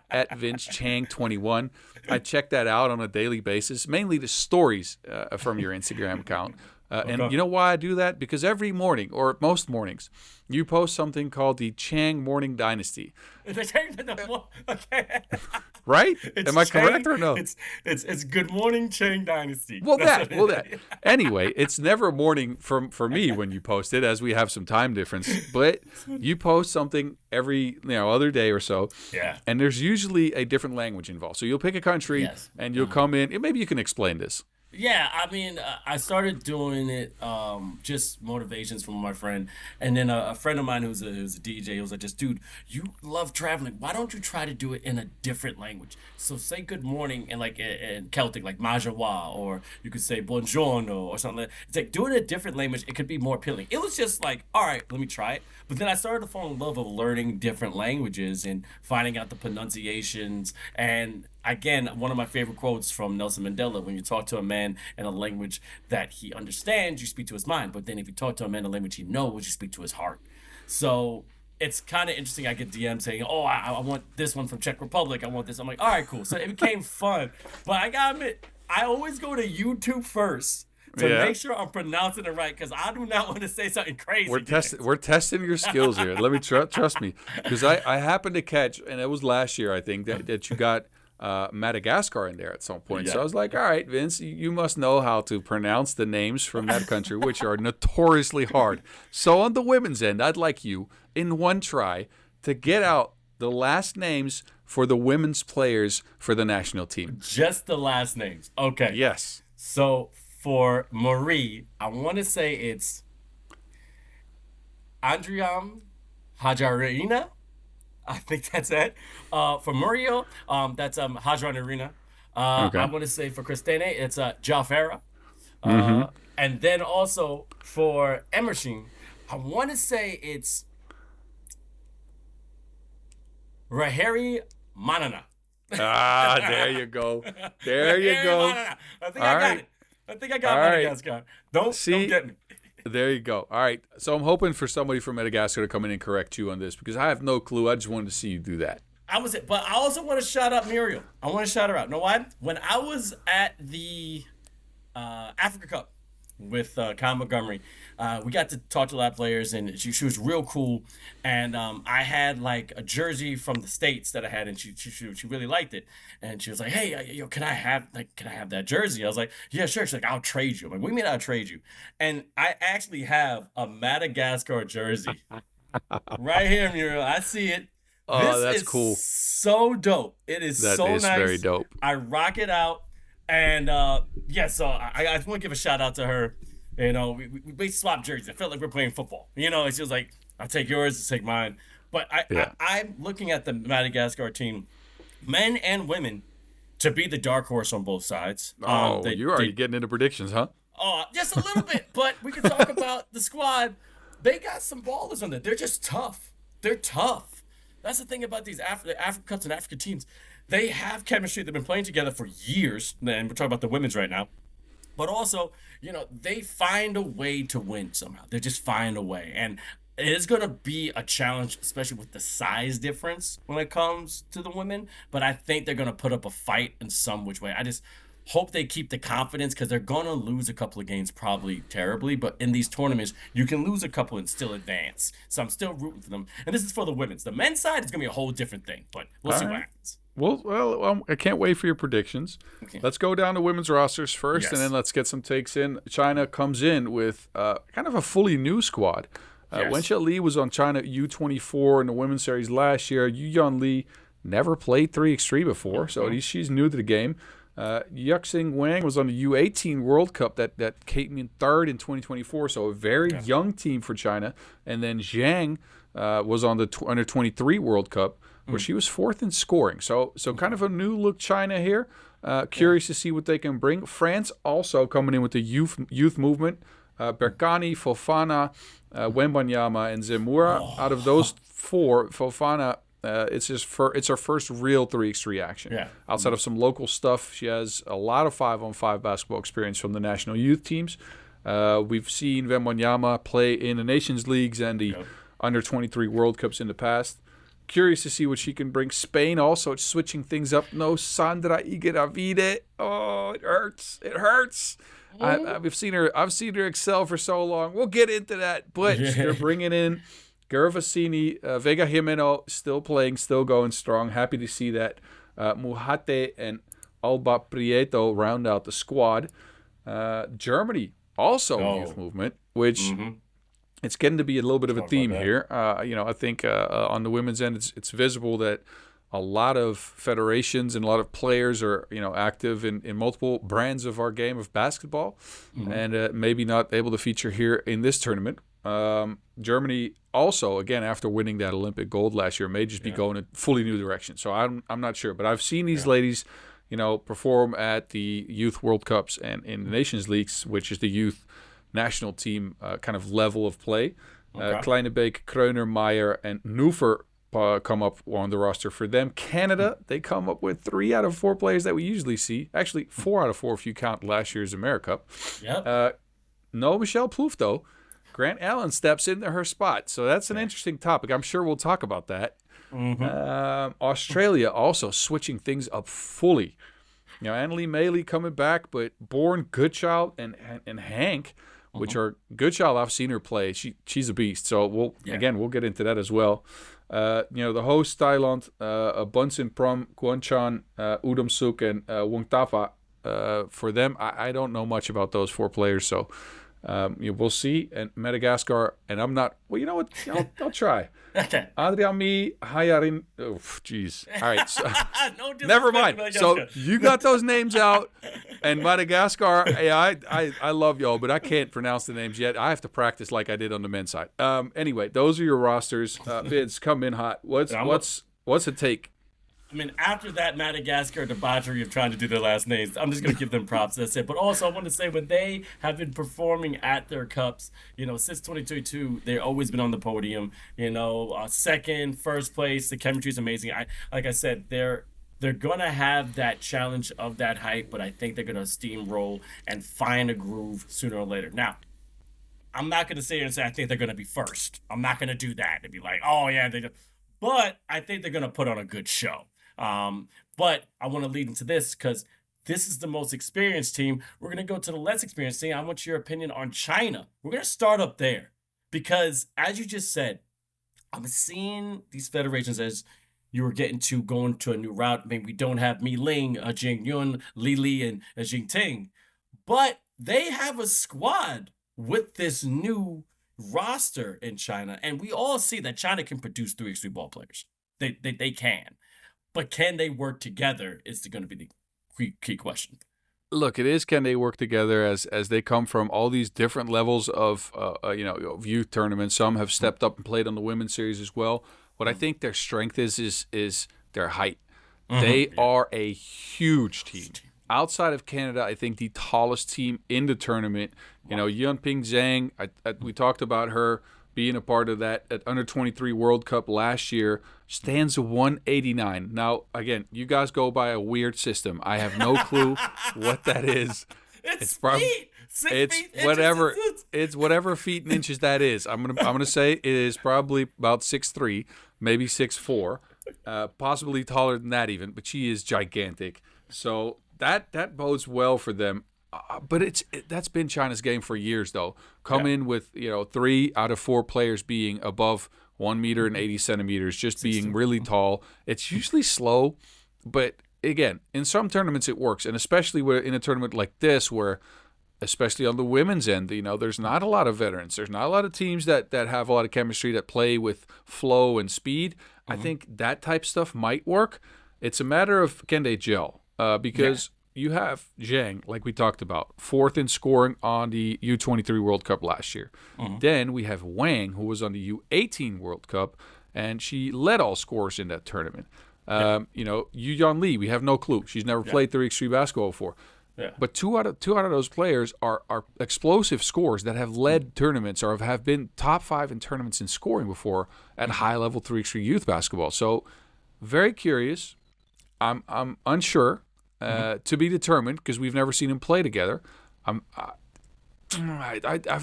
at Vince Chang 21. I check that out on a daily basis, mainly the stories from your Instagram account. And you know why I do that? Because every morning, or most mornings, you post something called the Chang Morning Dynasty. Okay. Right? It's Am I Chang, correct or no? It's Good Morning Chang Dynasty. Well, that. Anyway, it's never morning for me when you post it, as we have some time difference. But you post something every other day or so. Yeah. And there's usually a different language involved. So you'll pick a country and you'll come in. And maybe you can explain this. Yeah, I mean, I started doing it just motivations from my friend, and then a friend of mine who's a DJ, he was like, "Just dude, you love traveling. Why don't you try to do it in a different language? So say good morning in like in Celtic, like Majawa, or you could say buongiorno or something. It's like do it in a different language. It could be more appealing." It was just like, all right, let me try it. But then I started to fall in love of learning different languages and finding out the pronunciations. And again, one of my favorite quotes from Nelson Mandela: when you talk to a man in a language that he understands, you speak to his mind. But then if you talk to a man in a language he knows, you speak to his heart. So it's kind of interesting. I get DMs saying, "Oh, I want this one from Czech Republic. I want this." I'm like, all right, cool. So it became fun. But I gotta admit, I always go to YouTube first to make sure I'm pronouncing it right, because I do not want to say something crazy. We're testing your skills here. Let me trust me, because I happened to catch, and it was last year I think that you got Madagascar in there at some point. So I was like, all right, Vince, you must know how to pronounce the names from that country, which are notoriously hard. So on the women's end, I'd like you, in one try, to get out the last names for the women's players for the national team. Just the last names. Okay. Yes. So for Marie, I want to say it's Andriam Hajarina. I think that's it. For Muriel, that's Hajarina. I want to say for Christine, it's Jafera. And then also for Emerson, I want to say it's Raheri Manana. There you go. There you go. I think I got Madagascar. Don't get me. There you go. All right. So I'm hoping for somebody from Madagascar to come in and correct you on this, because I have no clue. I just wanted to see you do that. But I also want to shout out Muriel. I want to shout her out. Know why? When I was at the Africa Cup with Kyle Montgomery, we got to talk to a lot of players, and she was real cool. And I had like a jersey from the States that I had, and she really liked it. And she was like, "Hey, can I have that jersey?" I was like, "Yeah, sure." She's like, "I'll trade you." I'm like, "What do you mean I'll trade you?" And I actually have a Madagascar jersey right here, Muriel. I see it. Oh, that's cool. So dope. It is so nice. That is very dope. I rock it out. And so I just want to give a shout out to her. We basically swapped jerseys. I felt like we're playing football. She was like, "I'll take yours, I'll take mine." But I'm looking at the Madagascar team, men and women, to be the dark horse on both sides. You're already getting into predictions, huh? Oh, just a little bit. But we can talk about the squad. They got some ballers on there. They're just tough. They're tough. That's the thing about these African Cups and African teams. They have chemistry. They've been playing together for years. And we're talking about the women's right now. But also, they find a way to win somehow. They just find a way. And it is going to be a challenge, especially with the size difference when it comes to the women. But I think they're going to put up a fight in some which way. I just hope they keep the confidence, because they're going to lose a couple of games probably terribly. But in these tournaments, you can lose a couple and still advance. So I'm still rooting for them. And this is for the women's. The men's side is going to be a whole different thing. But we'll see what happens. Well, I can't wait for your predictions. Okay. Let's go down to women's rosters first, and then let's get some takes in. China comes in with kind of a fully new squad. Wenxia Li was on China U24 in the women's series last year. Yu Yan Li never played 3x3 before, so she's new to the game. Yuxing Wang was on the U18 World Cup that came in third in 2024, so a very young team for China. And then Zhang was on the under 23 World Cup, where she was fourth in scoring. So kind of a new look China here. Curious to see what they can bring. France also coming in with the youth movement. Berkane, Fofana, Wembanyama, and Zemura. Out of those four, Fofana, it's her first real 3x3 action. Yeah. Outside of some local stuff, she has a lot of 5-on-5 basketball experience from the national youth teams. We've seen Wembanyama play in the Nations Leagues and the Under-23 World Cups in the past. Curious to see what she can bring. Spain also switching things up. No Sandra Igueravide. Oh, it hurts. It hurts. I've seen her excel for so long. We'll get into that. But they're bringing in Gervasini, Vega Jimeno, still playing, still going strong. Happy to see that. Muhate and Alba Prieto round out the squad. Germany also youth movement, which it's getting to be a little bit of a theme here. I think on the women's end, it's visible that a lot of federations and a lot of players are active in multiple brands of our game of basketball, and maybe not able to feature here in this tournament. Germany also, again, after winning that Olympic gold last year, may just be going a fully new direction. So I'm not sure, but I've seen these ladies perform at the Youth World Cups and in the Nations Leagues, which is the youth national team kind of level of play. Kleinebeek, Kreuner, Meyer, and Neufer come up on the roster for them. Canada, they come up with 3 out of 4 players that we usually see. Actually, 4 out of 4 if you count last year's AmeriCup. Yep. No Michelle Plouffe, though. Grant Allen steps into her spot. So that's an interesting topic. I'm sure we'll talk about that. Australia also switching things up fully. Annalie Maley coming back, but Bourne, Goodchild, and Hank, which are Goodchild, I've seen her play. She's a beast. So we'll get into that as well. The host Thailand, Bunsen Prom, Kwonchan, Udom-suk, and Wongtapa. For them, I don't know much about those 4 players, so we'll see. And Madagascar, and I'm not. Well, you know what? I'll try. Okay. Adriami Hayarin. Oh, jeez. All right. So, No never mind. So you got those names out, and Madagascar. I love y'all, but I can't pronounce the names yet. I have to practice like I did on the men's side. Anyway, those are your rosters. Vince, come in hot. What's the take? I mean, after that Madagascar debauchery of trying to do their last names, I'm just going to give them props. That's it. But also, I want to say when they have been performing at their cups, since 2022, they've always been on the podium. Second, first place. The chemistry is amazing. Like I said, they're going to have that challenge of that hype, but I think they're going to steamroll and find a groove sooner or later. Now, I'm not going to sit here and say I think they're going to be first. I'm not going to do that and be like, oh, yeah, they do. But I think they're going to put on a good show. But I want to lead into this because this is the most experienced team. We're going to go to the less experienced team. I want your opinion on China. We're going to start up there because, as you just said, I'm seeing these federations as you were going to a new route. I mean, we don't have Mi Ling, Jing Yun, Li Li, and Jing Ting, but they have a squad with this new roster in China, and we all see that China can produce 3x3 ball players. They can. But can they work together is going to be the key question. Look, it is can they work together as they come from all these different levels of youth tournaments. Some have stepped up and played on the women's series as well. What I think their strength is their height. They are a huge team. Outside of Canada, I think the tallest team in the tournament. Yunping Zhang, we talked about her being a part of that at Under-23 World Cup last year, stands 189. Now, again, you guys go by a weird system. I have no clue what that is. It's feet. It's whatever feet and inches that is. I'm gonna say it is probably about 6'3", maybe 6'4", possibly taller than that even. But she is gigantic. So that bodes well for them. But that's been China's game for years, though. In with 3 out of 4 players being above 1 meter and 80 centimeters, just being really tall. It's usually slow, but again, in some tournaments it works, and especially in a tournament like this, where, especially on the women's end, there's not a lot of veterans. There's not a lot of teams that have a lot of chemistry that play with flow and speed. I think that type stuff might work. It's a matter of can they gel, because. You have Zhang, like we talked about, 4th in scoring on the U23 World Cup last year. Then we have Wang, who was on the U18 World Cup, and she led all scorers in that tournament. Yu Yan Lee, we have no clue. She's never played 3x3 basketball before. Yeah. But two out of those players are explosive scorers that have led tournaments or have been top 5 in tournaments in scoring before at high level 3x3 youth basketball. So very curious. I'm unsure. To be determined because we've never seen them play together. I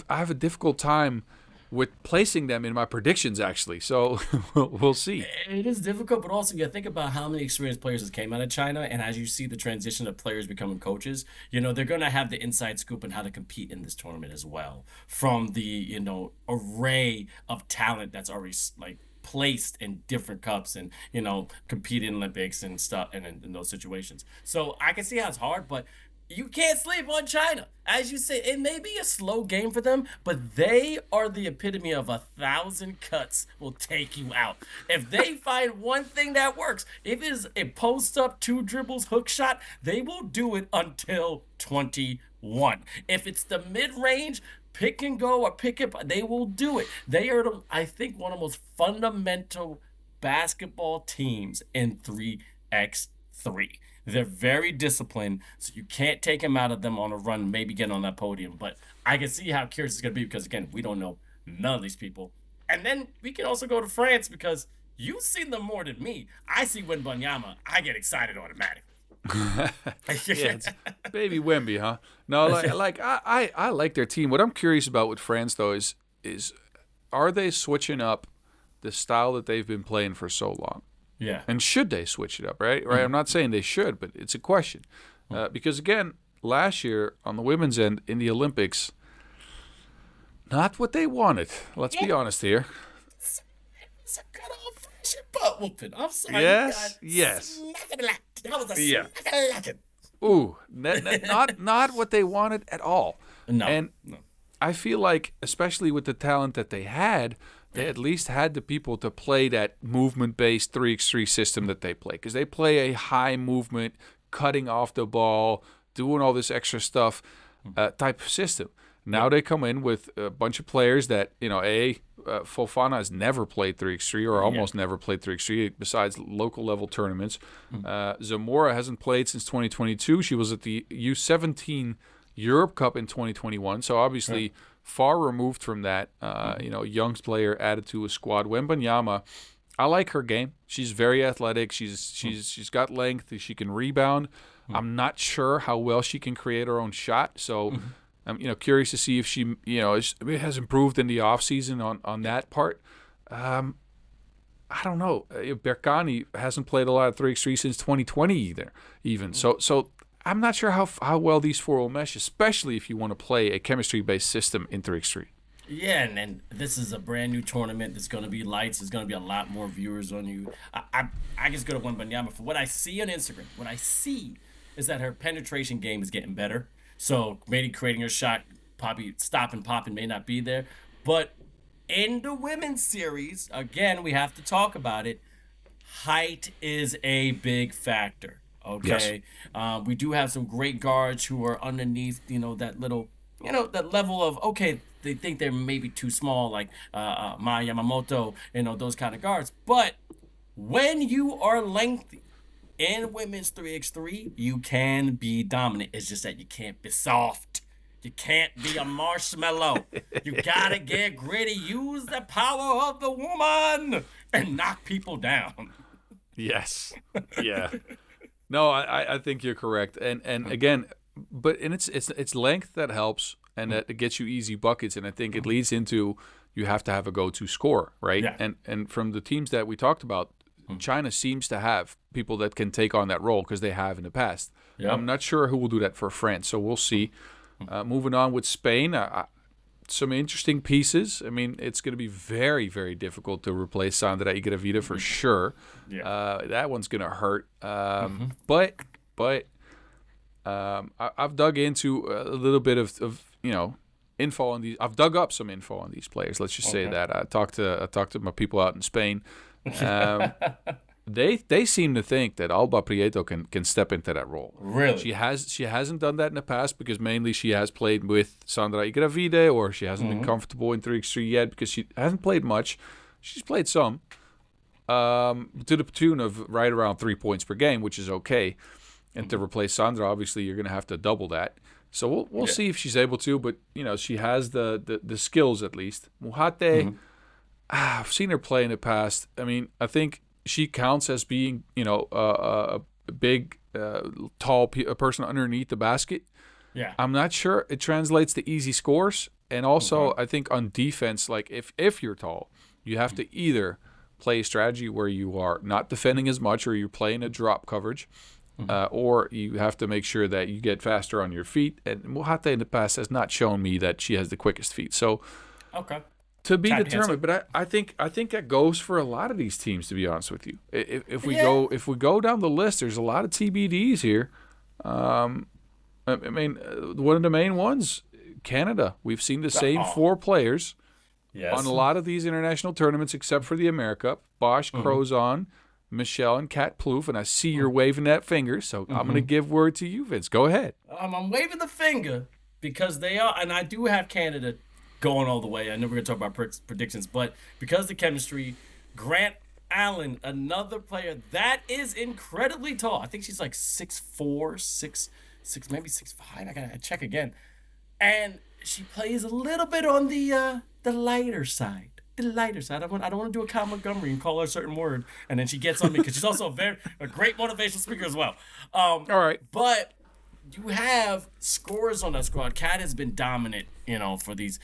have a difficult time with placing them in my predictions, actually. So we'll see. It is difficult, but also you think about how many experienced players came out of China, and as you see the transition of players becoming coaches, they're going to have the inside scoop on how to compete in this tournament as well. From the array of talent that's already like placed in different cups and compete in Olympics and stuff and in those situations. So I can see how it's hard, but you can't sleep on China. As you say, it may be a slow game for them, but they are the epitome of 1,000 cuts will take you out. If they find one thing that works, if it is a post-up, 2 dribbles, hook shot, they will do it until 21. If it's the mid-range, pick and go or pick it, they will do it. They are, I think, one of the most fundamental basketball teams in 3x3. They're very disciplined, so you can't take them out of them on a run, maybe get on that podium. But I can see how curious it's going to be because, again, we don't know none of these people. And then we can also go to France because you've seen them more than me. I see Wembanyama, I get excited automatically. Yeah, it's baby Wemby, huh? No, I like their team. What I'm curious about with France, though, is are they switching up the style that they've been playing for so long? Yeah. And should they switch it up, right? Right. I'm not saying they should, but it's a question. Because, again, last year on the women's end in the Olympics, not what they wanted. Let's be honest here. It's a good old fashioned butt whooping. I'm sorry. Yes. That was a Ooh, not what they wanted at all. No. And I feel like, especially with the talent that they had, they at least had the people to play that movement-based 3x3 system that they play. Because they play a high movement, cutting off the ball, doing all this extra stuff type of system. Now they come in with a bunch of players that, Fofana has never played 3x3 or almost never played 3x3 besides local level tournaments. Zamora hasn't played since 2022. She was at the U17 Europe Cup in 2021. So obviously far removed from that, young player added to a squad. Wembanyama, I like her game. She's very athletic. She's got length. She can rebound. I'm not sure how well she can create her own shot. So I'm curious to see if she has improved in the offseason on that part. I don't know. Berkani hasn't played a lot of 3x3 since 2020 either. So I'm not sure how well these 4 will mesh, especially if you want to play a chemistry-based system in 3x3. Yeah, and this is a brand new tournament. There's going to be lights. There's going to be a lot more viewers on you. I just go to Wembanyama for what I see on Instagram. What I see is that her penetration game is getting better. So maybe creating her shot, probably stop and pop, and may not be there. But in the women's series, again, we have to talk about it. Height is a big factor. Okay, yes. We do have some great guards who are underneath, that little, that level of, okay, they think they're maybe too small, like Maya Yamamoto, those kind of guards. But when you are lengthy in women's 3x3, you can be dominant. It's just that you can't be soft. You can't be a marshmallow. You gotta get gritty. Use the power of the woman and knock people down. Yes. Yeah. No, I think you're correct, and again, but it's length that helps, and that it gets you easy buckets, and I think it leads into you have to have a go-to scorer, right? Yeah. And from the teams that we talked about, China seems to have people that can take on that role because they have in the past. Yeah. I'm not sure who will do that for France, so we'll see. Moving on with Spain, some interesting pieces. I mean, it's going to be very, very difficult to replace Sandra Igravida for sure. Yeah. That one's going to hurt. But I've dug into a little bit of info on these. I've dug up some info on these players. Let's just say that. I talked to my people out in Spain. They seem to think that Alba Prieto can step into that role. Really? She hasn't done that in the past because mainly she has played with Sandra Igravide, or she hasn't been comfortable in 3x3 yet because she hasn't played much. She's played some, to the tune of right around 3 points per game, which is okay. And to replace Sandra, obviously, you're going to have to double that. So we'll see if she's able to, but she has the skills at least. Muhate, I've seen her play in the past. I mean, I think she counts as being a big, tall person underneath the basket. Yeah, I'm not sure it translates to easy scores, and also I think on defense, like if you're tall, you have to either play a strategy where you are not defending as much, or you're playing a drop coverage. Or you have to make sure that you get faster on your feet. And Muhate in the past has not shown me that she has the quickest feet. So, to be determined. But I think that goes for a lot of these teams. To be honest with you, if we go down the list, there's a lot of TBDs here. I mean, one of the main ones, Canada. We've seen the same 4 players on a lot of these international tournaments, except for the America. Bosch, Crozon, Michelle, and Kat Plouffe, and I see you're waving that finger, so I'm going to give word to you, Vince. Go ahead. I'm waving the finger because they are, and I do have Canada going all the way. I know we're going to talk about predictions, but because of the chemistry, Grant Allen, another player that is incredibly tall. I think she's like 6'4", 6', maybe 6'5". I got to check again. And she plays a little bit on the lighter side. The lighter side. I don't want to do a Kyle Montgomery and call her a certain word, and then she gets on me because she's also a great motivational speaker as well. All right, but you have scorers on that squad. Kat has been dominant, for these,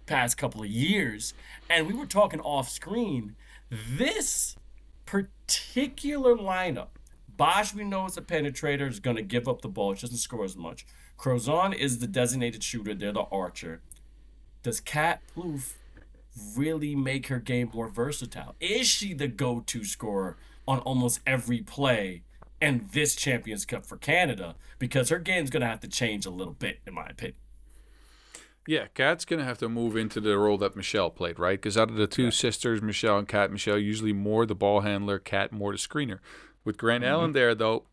past couple of years, and we were talking off screen. This particular lineup, Bosch, we know is a penetrator, is going to give up the ball. She doesn't score as much. Crozon is the designated shooter. They're the archer. Does Kat Plouffe really make her game more versatile? Is she the go-to scorer on almost every play in this Champions Cup for Canada? Because her game's going to have to change a little bit, in my opinion. Yeah, Kat's going to have to move into the role that Michelle played, right? Because out of the two sisters, Michelle and Kat, Michelle usually more the ball handler, Kat more the screener. With Grant Allen there, though,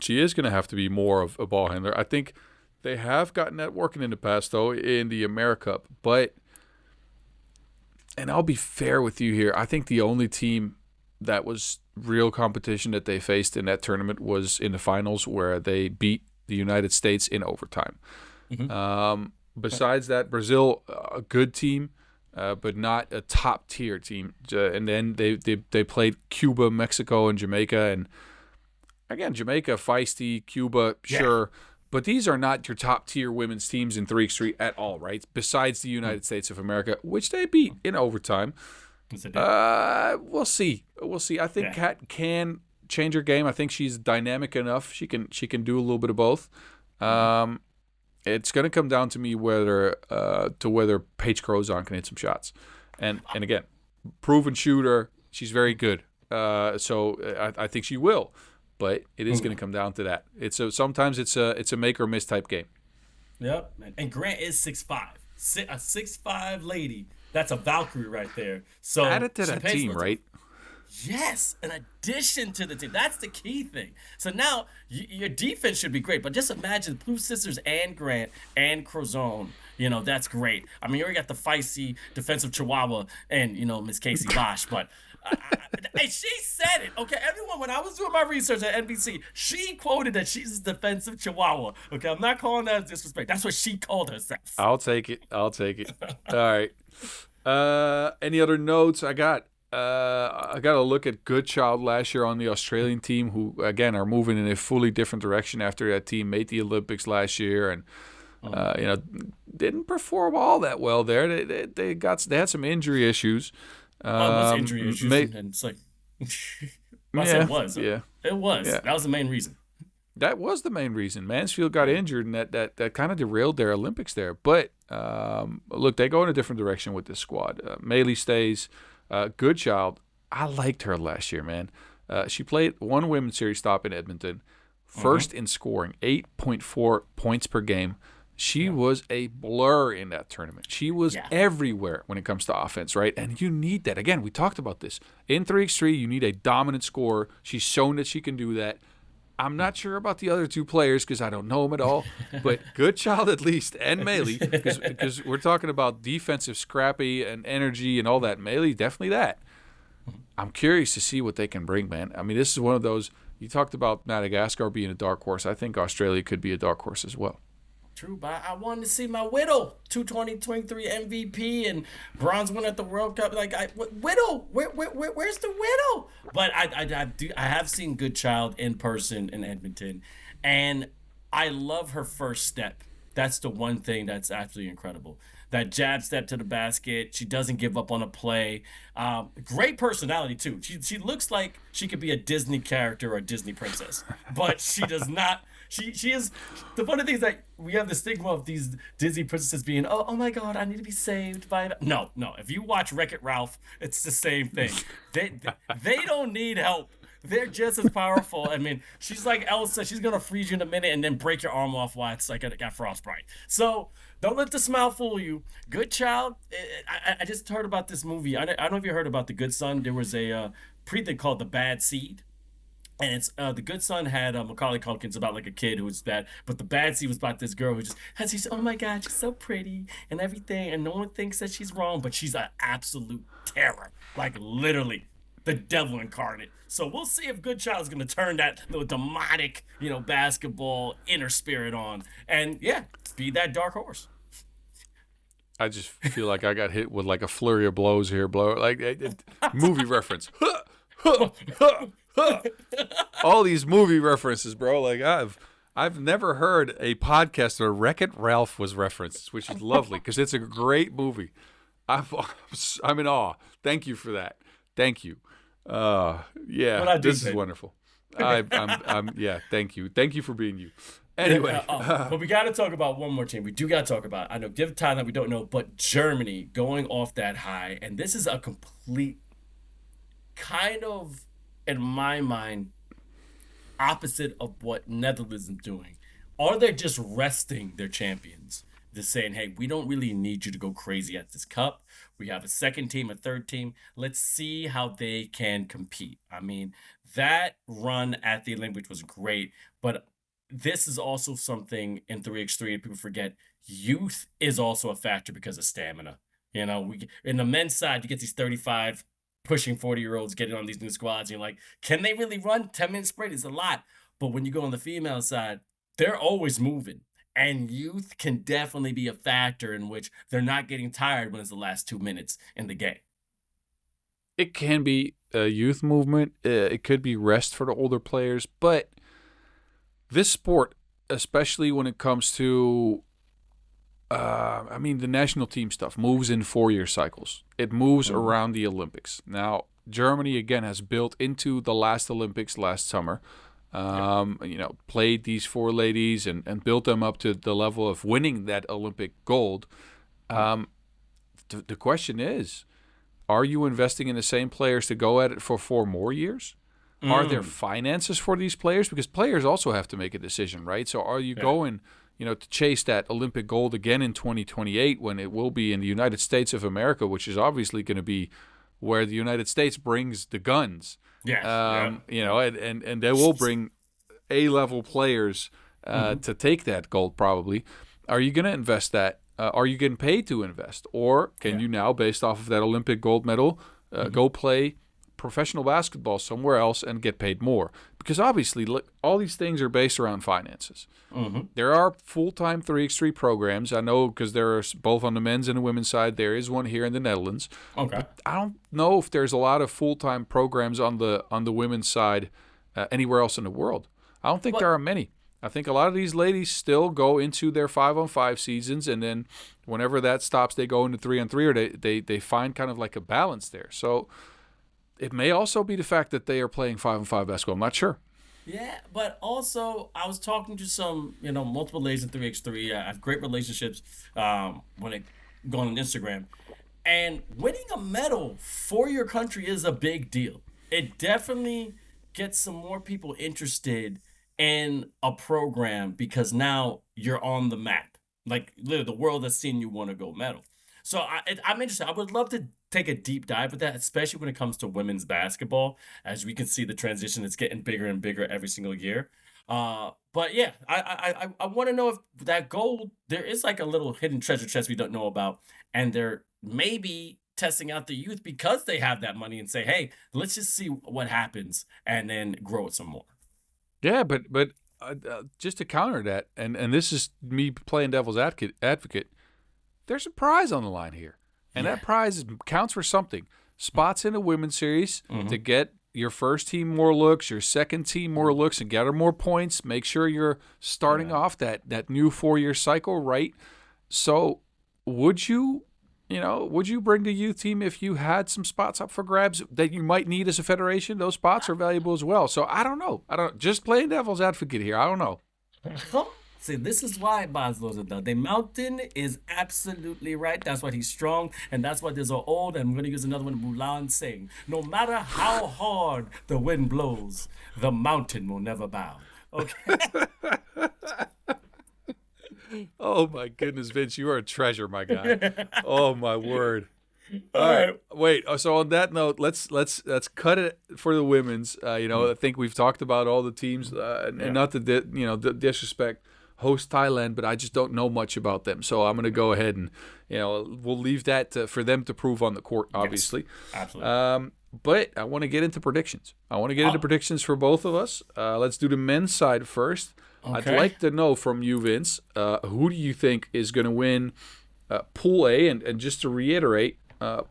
she is going to have to be more of a ball handler. I think they have gotten that working in the past, though, in the America Cup. But and I'll be fair with you here. I think the only team that was real competition that they faced in that tournament was in the finals, where they beat the United States in overtime. Besides that, Brazil, a good team, but not a top-tier team. And then they played Cuba, Mexico, and Jamaica. And again, Jamaica, feisty, Cuba, sure. But these are not your top-tier women's teams in 3x3 at all, right? Besides the United States of America, which they beat in overtime. We'll see. I think Kat can change her game. I think she's dynamic enough. She can do a little bit of both. It's going to come down to me whether Paige Crozon can hit some shots. And again, proven shooter. She's very good. So I think she will. But it is going to come down to that. Sometimes it's a make or miss type game. Yep. And Grant is 6'5". A 6'5" lady. That's a Valkyrie right there. So add it to that team, right? Yes, an addition to the team. That's the key thing. So now your defense should be great, but just imagine Plouffe sisters and Grant and Crozon. That's great. I mean, you already got the feisty defensive chihuahua and, Miss Casey Bosch, but hey, she said it. Okay, everyone, when I was doing my research at NBC, she quoted that she's a defensive chihuahua. Okay, I'm not calling that disrespect. That's what she called herself. I'll take it. All right. Any other notes? I got a look at Goodchild last year on the Australian team, who again are moving in a fully different direction after that team made the Olympics last year and didn't perform all that well there. They had some injury issues. Injury issues, and it's like it was. Yeah, it was. Yeah. That was the main reason. That was the main reason. Mansfield got injured, and that kind of derailed their Olympics there. But look, they go in a different direction with this squad. Meili stays. Goodchild, I liked her last year, man. She played one women's series stop in Edmonton, first in scoring, 8.4 points per game. She was a blur in that tournament. She was everywhere when it comes to offense, right? And you need that. Again, we talked about this. In 3x3, you need a dominant scorer. She's shown that she can do that. I'm not sure about the other two players because I don't know them at all, but Goodchild at least, and Meili, because we're talking about defensive scrappy and energy and all that. Meili, definitely that. I'm curious to see what they can bring, man. I mean, this is one of those, You talked about Madagascar being a dark horse. I think Australia could be a dark horse as well. True, but I wanted to see my Widow, 2023 MVP and bronze winner at the World Cup. Like, Widow, where's the Widow? But I have seen Good Child in person in Edmonton, and I love her first step. That's the one thing that's absolutely incredible. That jab step to the basket. She doesn't give up on a play. Great personality too. She looks like she could be a Disney character or a Disney princess, but she does not. She is. The funny thing is that we have the stigma of these Disney princesses being, oh my God, I need to be saved by. No. If you watch Wreck-It Ralph, it's the same thing. They don't need help. They're just as powerful. I mean, she's like Elsa. She's gonna freeze you in a minute and then break your arm off while it's like it got frostbite. So don't let the smile fool you. Good Child. I just heard about this movie. I don't know if you heard about The Good Son. There was a pre-thing called The Bad Seed. And it's The Good Son had Macaulay Culkin's about like a kid who was bad, but The Bad Seed was about this girl who just has these, oh my God, she's so pretty and everything, and no one thinks that she's wrong, but she's an absolute terror, like literally the devil incarnate. So we'll see if Good Child is going to turn that demonic, basketball inner spirit on, and be that dark horse. I just feel like I got hit with like a flurry of blows here, movie reference. All these movie references, bro. Like I've never heard a podcast where Wreck-It Ralph was referenced, which is lovely because it's a great movie. I'm in awe. Thank you for that. Thank you. This is wonderful. Thank you. Thank you for being you. Anyway, but we got to talk about one more team. We do got to talk about. I know, give time that we don't know, but Germany going off that high, and this is a complete kind of, in my mind, opposite of what Netherlands is doing. Are they just resting their champions? Just saying, hey, we don't really need you to go crazy at this cup. We have a second team, a third team. Let's see how they can compete. I mean, that run at the Olympics was great, but this is also something in 3x3 people forget. Youth is also a factor because of stamina. We in the men's side, you get these 35 pushing 40-year-olds getting on these new squads. And you're like, can they really run? 10-minute sprint is a lot. But when you go on the female side, they're always moving. And youth can definitely be a factor in which they're not getting tired when it's the last 2 minutes in the game. It can be a youth movement. It could be rest for the older players. But this sport, especially when it comes to, the national team stuff, moves in 4-year cycles. It moves around the Olympics. Now, Germany, again, has built into the last Olympics last summer. Played these 4 ladies and built them up to the level of winning that Olympic gold. The question is, are you investing in the same players to go at it for 4 more years? Are there finances for these players? Because players also have to make a decision, right? So are you going, to chase that Olympic gold again in 2028 when it will be in the United States of America, which is obviously going to be where the United States brings the guns. And they will bring A-level players to take that gold probably. Are you going to invest that? Are you getting paid to invest? Or can you now, based off of that Olympic gold medal, go play professional basketball somewhere else and get paid more? Because obviously, look, all these things are based around finances. There are full-time 3x3 programs. I know because there are both on the men's and the women's side. There is one here in the Netherlands. Okay. But I don't know if there's a lot of full-time programs on the women's side anywhere else in the world. I don't think there are many. I think a lot of these ladies still go into their 5-on-5 seasons, and then whenever that stops, they go into 3-on-3, or they find kind of like a balance there. So it may also be the fact that they are playing 5-on-5 basketball. I'm not sure. Yeah, but also I was talking to some, multiple ladies in 3x3. I have great relationships when it going on Instagram. And winning a medal for your country is a big deal. It definitely gets some more people interested in a program because now you're on the map. Like, literally, the world has seen you won a gold medal. So I'm interested. I would love to take a deep dive with that, especially when it comes to women's basketball. As we can see, the transition is getting bigger and bigger every single year. But yeah, I want to know if that gold, there is like a little hidden treasure chest we don't know about, and they're maybe testing out the youth because they have that money and say, hey, let's just see what happens and then grow it some more. Yeah, but just to counter that, and this is me playing devil's advocate. There's a prize on the line here, and that prize counts for something. Spots in the women's series to get your first team more looks, your second team more looks, and gather more points. Make sure you're starting off that new 4-year cycle right. So, would you bring the youth team if you had some spots up for grabs that you might need as a federation? Those spots are valuable as well. So I don't know. Just playing devil's advocate here. I don't know. See, this is why Bas Rozendaal. The mountain is absolutely right. That's why he's strong, and that's why there's an old, and I'm going to use another one, Mulan saying, no matter how hard the wind blows, the mountain will never bow. Okay? Oh my goodness, Vince, you are a treasure, my guy. Oh my word. All right. Wait. So on that note, let's cut it for the women's. I think we've talked about all the teams, and not to disrespect host Thailand, but I just don't know much about them. So I'm going to go ahead and we'll leave that for them to prove on the court, obviously. Yes, absolutely. But I want to get into predictions. I want to get into predictions for both of us. Let's do the men's side first. Okay. I'd like to know from you, Vince, who do you think is going to win Pool A? And just to reiterate,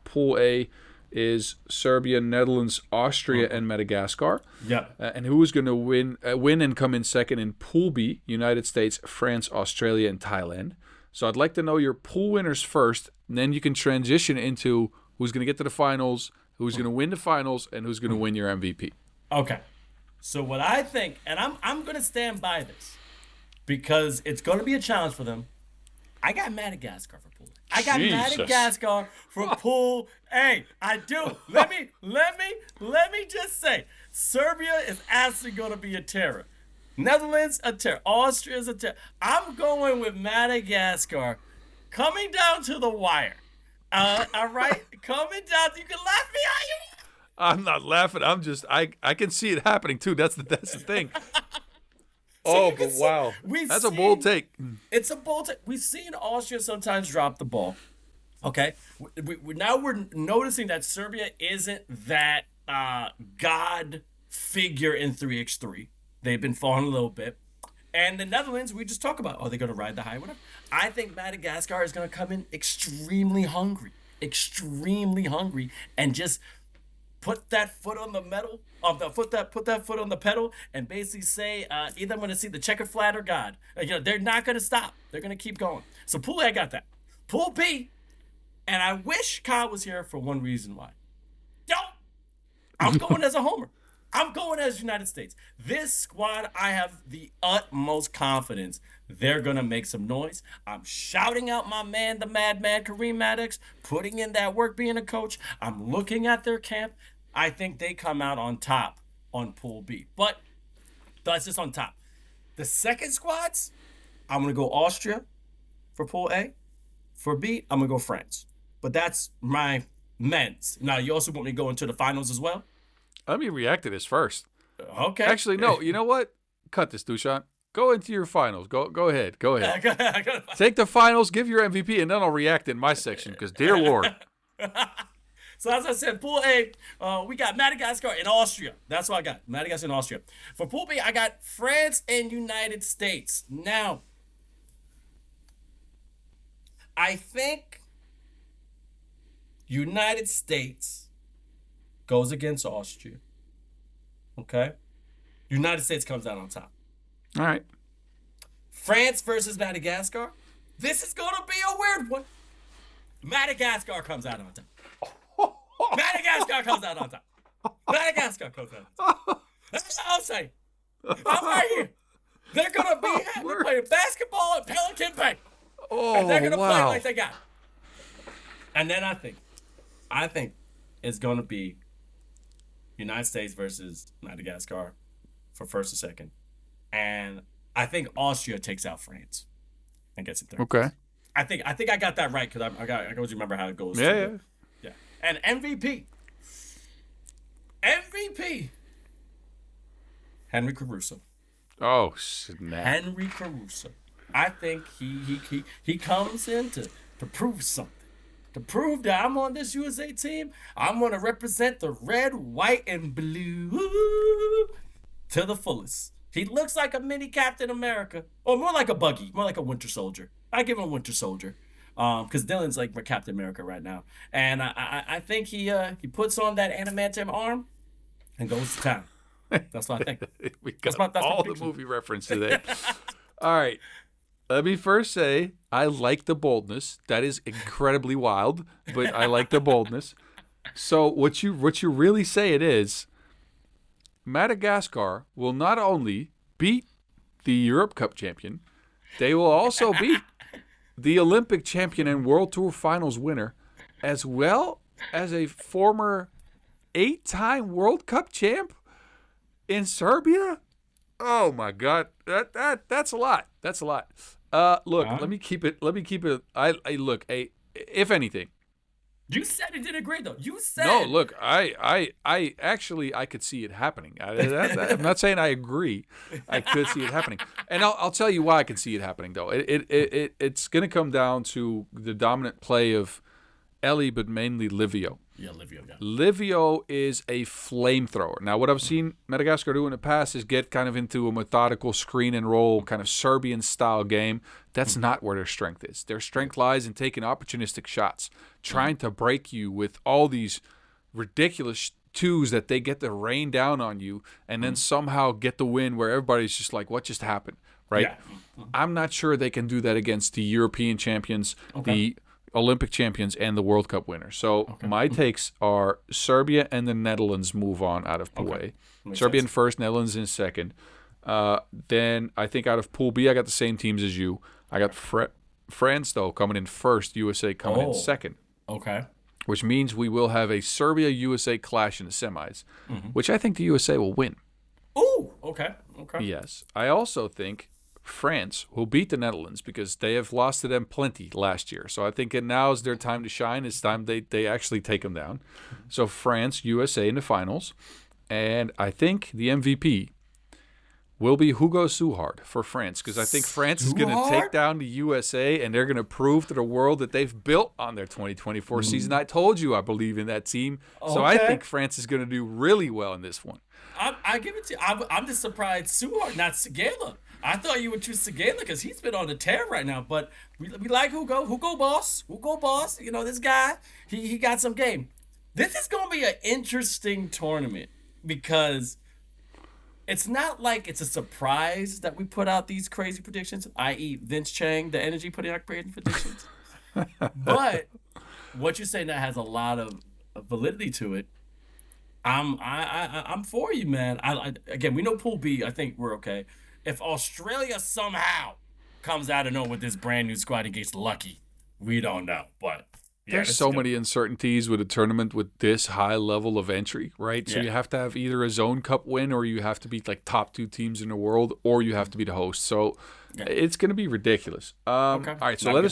Pool A is Serbia, Netherlands, Austria, and Madagascar. Yeah. And who is going to win and come in second in Pool B? United States, France, Australia, and Thailand. So I'd like to know your pool winners first, and then you can transition into who's going to get to the finals, who's going to win the finals, and who's going to win your MVP. Okay. So what I think, and I'm going to stand by this because it's going to be a challenge for them. I got Madagascar for pool. I got Madagascar for pool A. I do. Let me just say, Serbia is absolutely going to be a terror. Netherlands, a terror. Austria is a terror. I'm going with Madagascar coming down to the wire. All right? Coming down. You can laugh me out. I'm not laughing. I'm just I can see it happening too. That's the thing. But wow, that's a bold take. It's a bold take. We've seen Austria sometimes drop the ball. Okay, now we're noticing that Serbia isn't that god figure in 3x3. They've been falling a little bit. And the Netherlands, we just talk about, are they going to ride the high? Whatever. I think Madagascar is going to come in extremely hungry, and just put that foot on the metal, put that foot on the pedal, and basically say, either I'm going to see the checkered flag or God. They're not going to stop. They're going to keep going. So Pool A, I got that. Pool B, and I wish Kyle was here for one reason why. I'm going as a homer. I'm going as United States. This squad, I have the utmost confidence they're going to make some noise. I'm shouting out my man, the madman, Kareem Maddox, putting in that work being a coach. I'm looking at their camp. I think they come out on top on Pool B. But that's just on top. The second squads, I'm going to go Austria for Pool A. For B, I'm going to go France. But that's my men's. Now, you also want me to go into the finals as well? Let me react to this first. Okay. Actually, no. You know what? Cut this, Dushan. Go into your finals. Go ahead. Take the finals, give your MVP, and then I'll react in my section because, dear Lord. So as I said, Pool A, we got Madagascar and Austria. That's what I got, Madagascar and Austria. For Pool B, I got France and United States. Now, I think United States goes against Austria. Okay? United States comes out on top. All right. France versus Madagascar. This is going to be a weird one. Madagascar comes out on top. Madagascar comes out on top. Madagascar comes out on top. That's what I'll say. I'm right here. They're going to be playing basketball at Pelican Bay. And they're going to play like they got. And then I think it's going to be United States versus Madagascar for first and second. And I think Austria takes out France and gets it third. Okay. I think I got that right because I always remember how it goes. Yeah. And MVP, Henry Caruso. Oh snap! Henry Caruso. I think he comes in to prove something. To prove that I'm on this USA team, I'm going to represent the red, white, and blue to the fullest. He looks like a mini Captain America, or more like a Buggy, more like a Winter Soldier. I give him Winter Soldier, because Dylan's like my Captain America right now, and I think he puts on that adamantium arm and goes to town. That's what I think. We got that's all the movie reference today. All right. Let me first say I like the boldness. That is incredibly wild, but I like the boldness. So what you really say it is, Madagascar will not only beat the Europe Cup champion, they will also beat the Olympic champion and World Tour Finals winner, as well as a former 8-time World Cup champ in Serbia. Oh my God, that's a lot. That's a lot. Look, let me keep it. I look. If anything, you said it didn't agree though. You said no. Look, I actually I could see it happening. I'm not saying I agree. I could see it happening, and I'll tell you why I can see it happening though. It's going to come down to the dominant play of Ellie, but mainly Livio. Yeah, Livio. Yeah. Livio is a flamethrower. Now, what I've seen Madagascar do in the past is get kind of into a methodical screen and roll, kind of Serbian-style game. That's not where their strength is. Their strength lies in taking opportunistic shots, trying to break you with all these ridiculous twos that they get to rain down on you, and then somehow get the win where everybody's just like, what just happened, right? Yeah. I'm not sure they can do that against the European champions, the Olympic champions, and the World Cup winners. So my takes are Serbia and the Netherlands move on out of Pool A. Serbia in first, Netherlands in second. Then I think out of Pool B, I got the same teams as you. I got France, though, coming in first, USA coming in second. Okay. Which means we will have a Serbia-USA clash in the semis, which I think the USA will win. Ooh, okay. Yes. I also think France will beat the Netherlands because they have lost to them plenty last year. So I think now is their time to shine. It's time they actually take them down. So France, USA in the finals. And I think the MVP will be Hugo Suhard for France because I think France is going to take down the USA and they're going to prove to the world that they've built on their 2024 season. I told you I believe in that team. So I think France is going to do really well in this one. I give it to you. I'm just surprised Suhard, not Segala. I thought you would choose Segala because he's been on the tear right now. But we like Hugo. Hugo Boss. You know, this guy, he got some game. This is going to be an interesting tournament because it's not like it's a surprise that we put out these crazy predictions, i.e. Vince Chang, the energy putting out crazy predictions. But what you're saying that has a lot of validity to it. I'm for you, man. Again, we know Pool B. I think we're okay. If Australia somehow comes out of nowhere with this brand new squad and gets lucky, we don't know. But yeah, there's so many uncertainties with a tournament with this high level of entry, right? So you have to have either a zone cup win or you have to beat like top 2 teams in the world or you have to be the host. So it's going to be ridiculous. All right, so let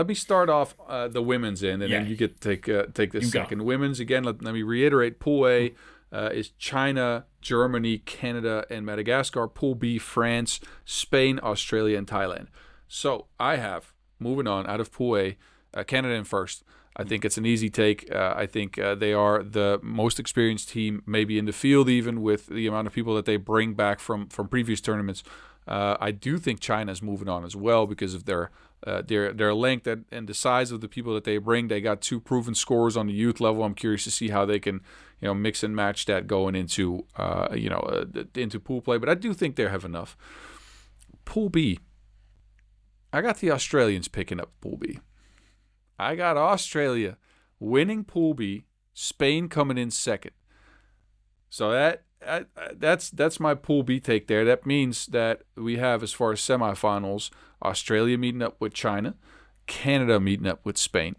me start off the women's end and then you get to take this second. Women's, again, let me reiterate, Pool A is China, Germany, Canada, and Madagascar. Pool B, France, Spain, Australia, and Thailand. So I have, moving on, out of Pool A, Canada in first. I think it's an easy take. I think they are the most experienced team, maybe in the field, even with the amount of people that they bring back from previous tournaments. I do think China's moving on as well because of their length and the size of the people that they bring. They got 2 proven scorers on the youth level. I'm curious to see how they can, mix and match that going into, into pool play. But I do think they have enough. Pool B, I got the Australians picking up Pool B. I got Australia winning Pool B, Spain coming in second. So that's my Pool B take there. That means that we have, as far as semifinals, Australia meeting up with China, Canada meeting up with Spain.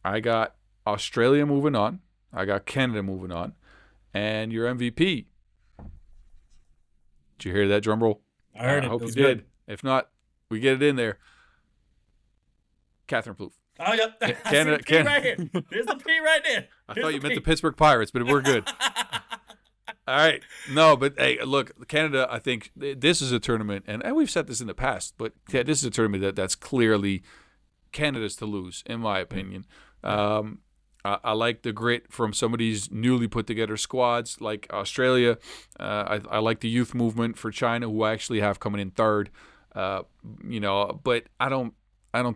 I got Australia moving on. I got Canada moving on. And your MVP. Did you hear that drum roll? I heard it. I hope you did. good. If not, we get it in there. Catherine Plouffe. Oh, yep. Canada, P right here. There's the P right there. I thought you meant the Pittsburgh Pirates, but we're good. All right. No, but hey, look, Canada, I think this is a tournament, and we've said this in the past, but this is a tournament that's clearly Canada's to lose, in my opinion. I like the grit from some of these newly put together squads, like Australia. I like the youth movement for China, who I actually have coming in third. But I don't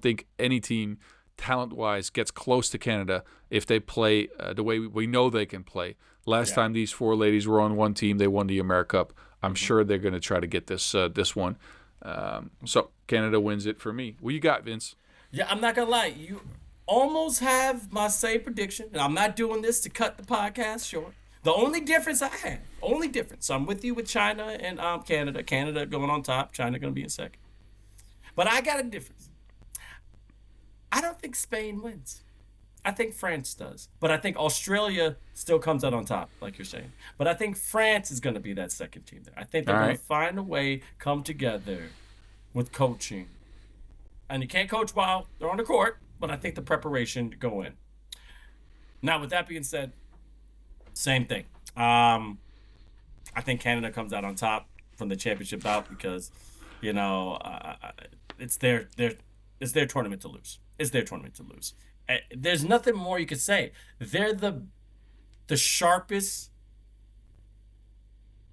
think any team talent-wise gets close to Canada if they play the way we know they can play. Last time these four ladies were on one team, they won the America Cup. I'm sure they're going to try to get this one. So Canada wins it for me. What you got, Vince? Yeah, I'm not gonna lie. You almost have my same prediction, and I'm not doing this to cut the podcast short. The only difference so I'm with you with China and Canada. Canada going on top, China going to be in second. But I got a difference. I don't think Spain wins. I think France does. But I think Australia still comes out on top, like you're saying. But I think France is going to be that second team there. I think they're going to find a way, come together with coaching. And you can't coach while they're on the court, but I think the preparation to go in. Now, with that being said, same thing. I think Canada comes out on top from the championship bout because, it's their tournament to lose. It's their tournament to lose. There's nothing more you could say. They're the sharpest,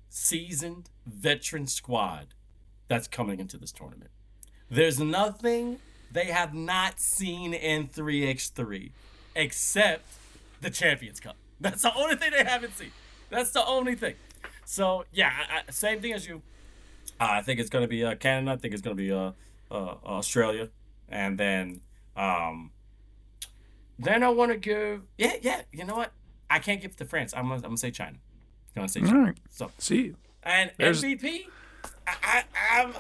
seasoned veteran squad that's coming into this tournament. There's nothing they have not seen in 3x3 except the Champions Cup. That's the only thing they haven't seen. That's the only thing. So, yeah, same thing as you. I think it's going to be Canada. I think it's going to be Australia. And then I want to give... Yeah, you know what? I can't give it to France. I'm going to say China. I'm going to say China. Right. So, see. And MVP... I'm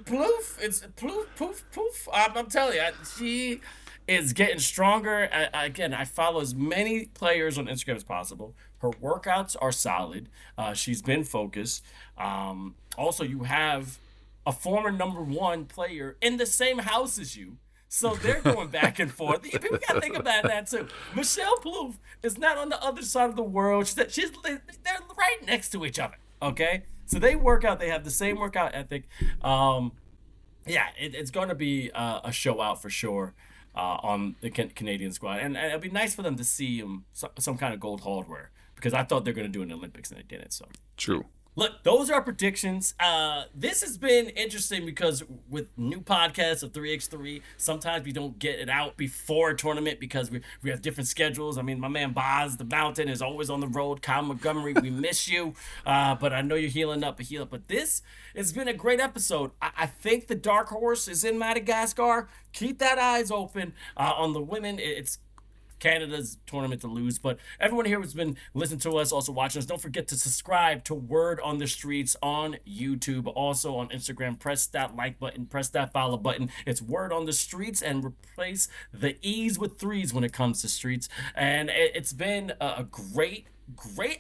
Plouffe. It's Poof. I'm telling you, she is getting stronger. Again, I follow as many players on Instagram as possible. Her workouts are solid. She's been focused. Also, you have a former number one player in the same house as you. So they're going back and forth. We got to think about that, too. Michelle Plouffe is not on the other side of the world. They're right next to each other, okay? So they work out. They have the same workout ethic. It's going to be a show out for sure on the Canadian squad. And it'll be nice for them to see some kind of gold hardware because I thought they were going to do it in the Olympics and they didn't. So true. Look, those are our predictions. This has been interesting because with new podcasts of 3x3, sometimes we don't get it out before a tournament because we have different schedules. I mean, my man Bas the Mountain is always on the road. Kyle Montgomery, we miss you. But I know you're healing up. But this has been a great episode. I think the dark horse is in Madagascar. Keep that eyes open on the women. It's Canada's tournament to lose, but everyone here who's been listening to us, also watching us, don't forget to subscribe to Word on the Streets on YouTube, also on Instagram. Press that like button, press that follow button. It's Word on the Streets, and replace the E's with threes when it comes to streets. And it's been a great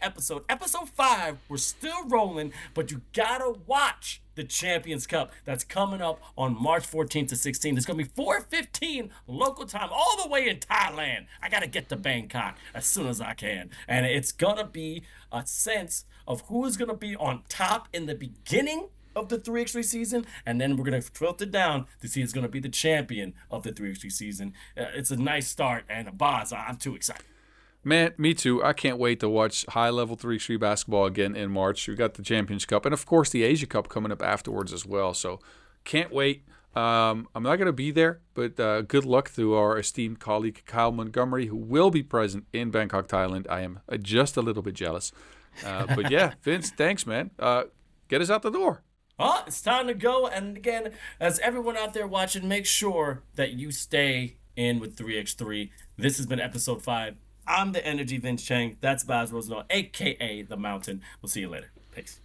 episode. Episode 5, we're still rolling, but you gotta watch the Champions Cup that's coming up on March 14th to 16th. It's gonna be 4:15 local time, all the way in Thailand. I gotta get to Bangkok as soon as I can, and it's gonna be a sense of who is gonna be on top in the beginning of the 3x3 season, and then we're gonna filter down to see who's gonna be the champion of the 3x3 season. It's a nice start, and Bas, I'm too excited. Man, me too. I can't wait to watch high-level 3x3 basketball again in March. We got the Champions Cup and, of course, the Asia Cup coming up afterwards as well. So can't wait. I'm not going to be there, but good luck to our esteemed colleague Kyle Montgomery, who will be present in Bangkok, Thailand. I am just a little bit jealous. But, yeah, Vince, thanks, man. Get us out the door. Oh, it's time to go. And, again, as everyone out there watching, make sure that you stay in with 3x3. This has been episode 5. I'm the Energy Vince Chang. That's Bas Rozendaal, a.k.a. The Mountain. We'll see you later. Peace.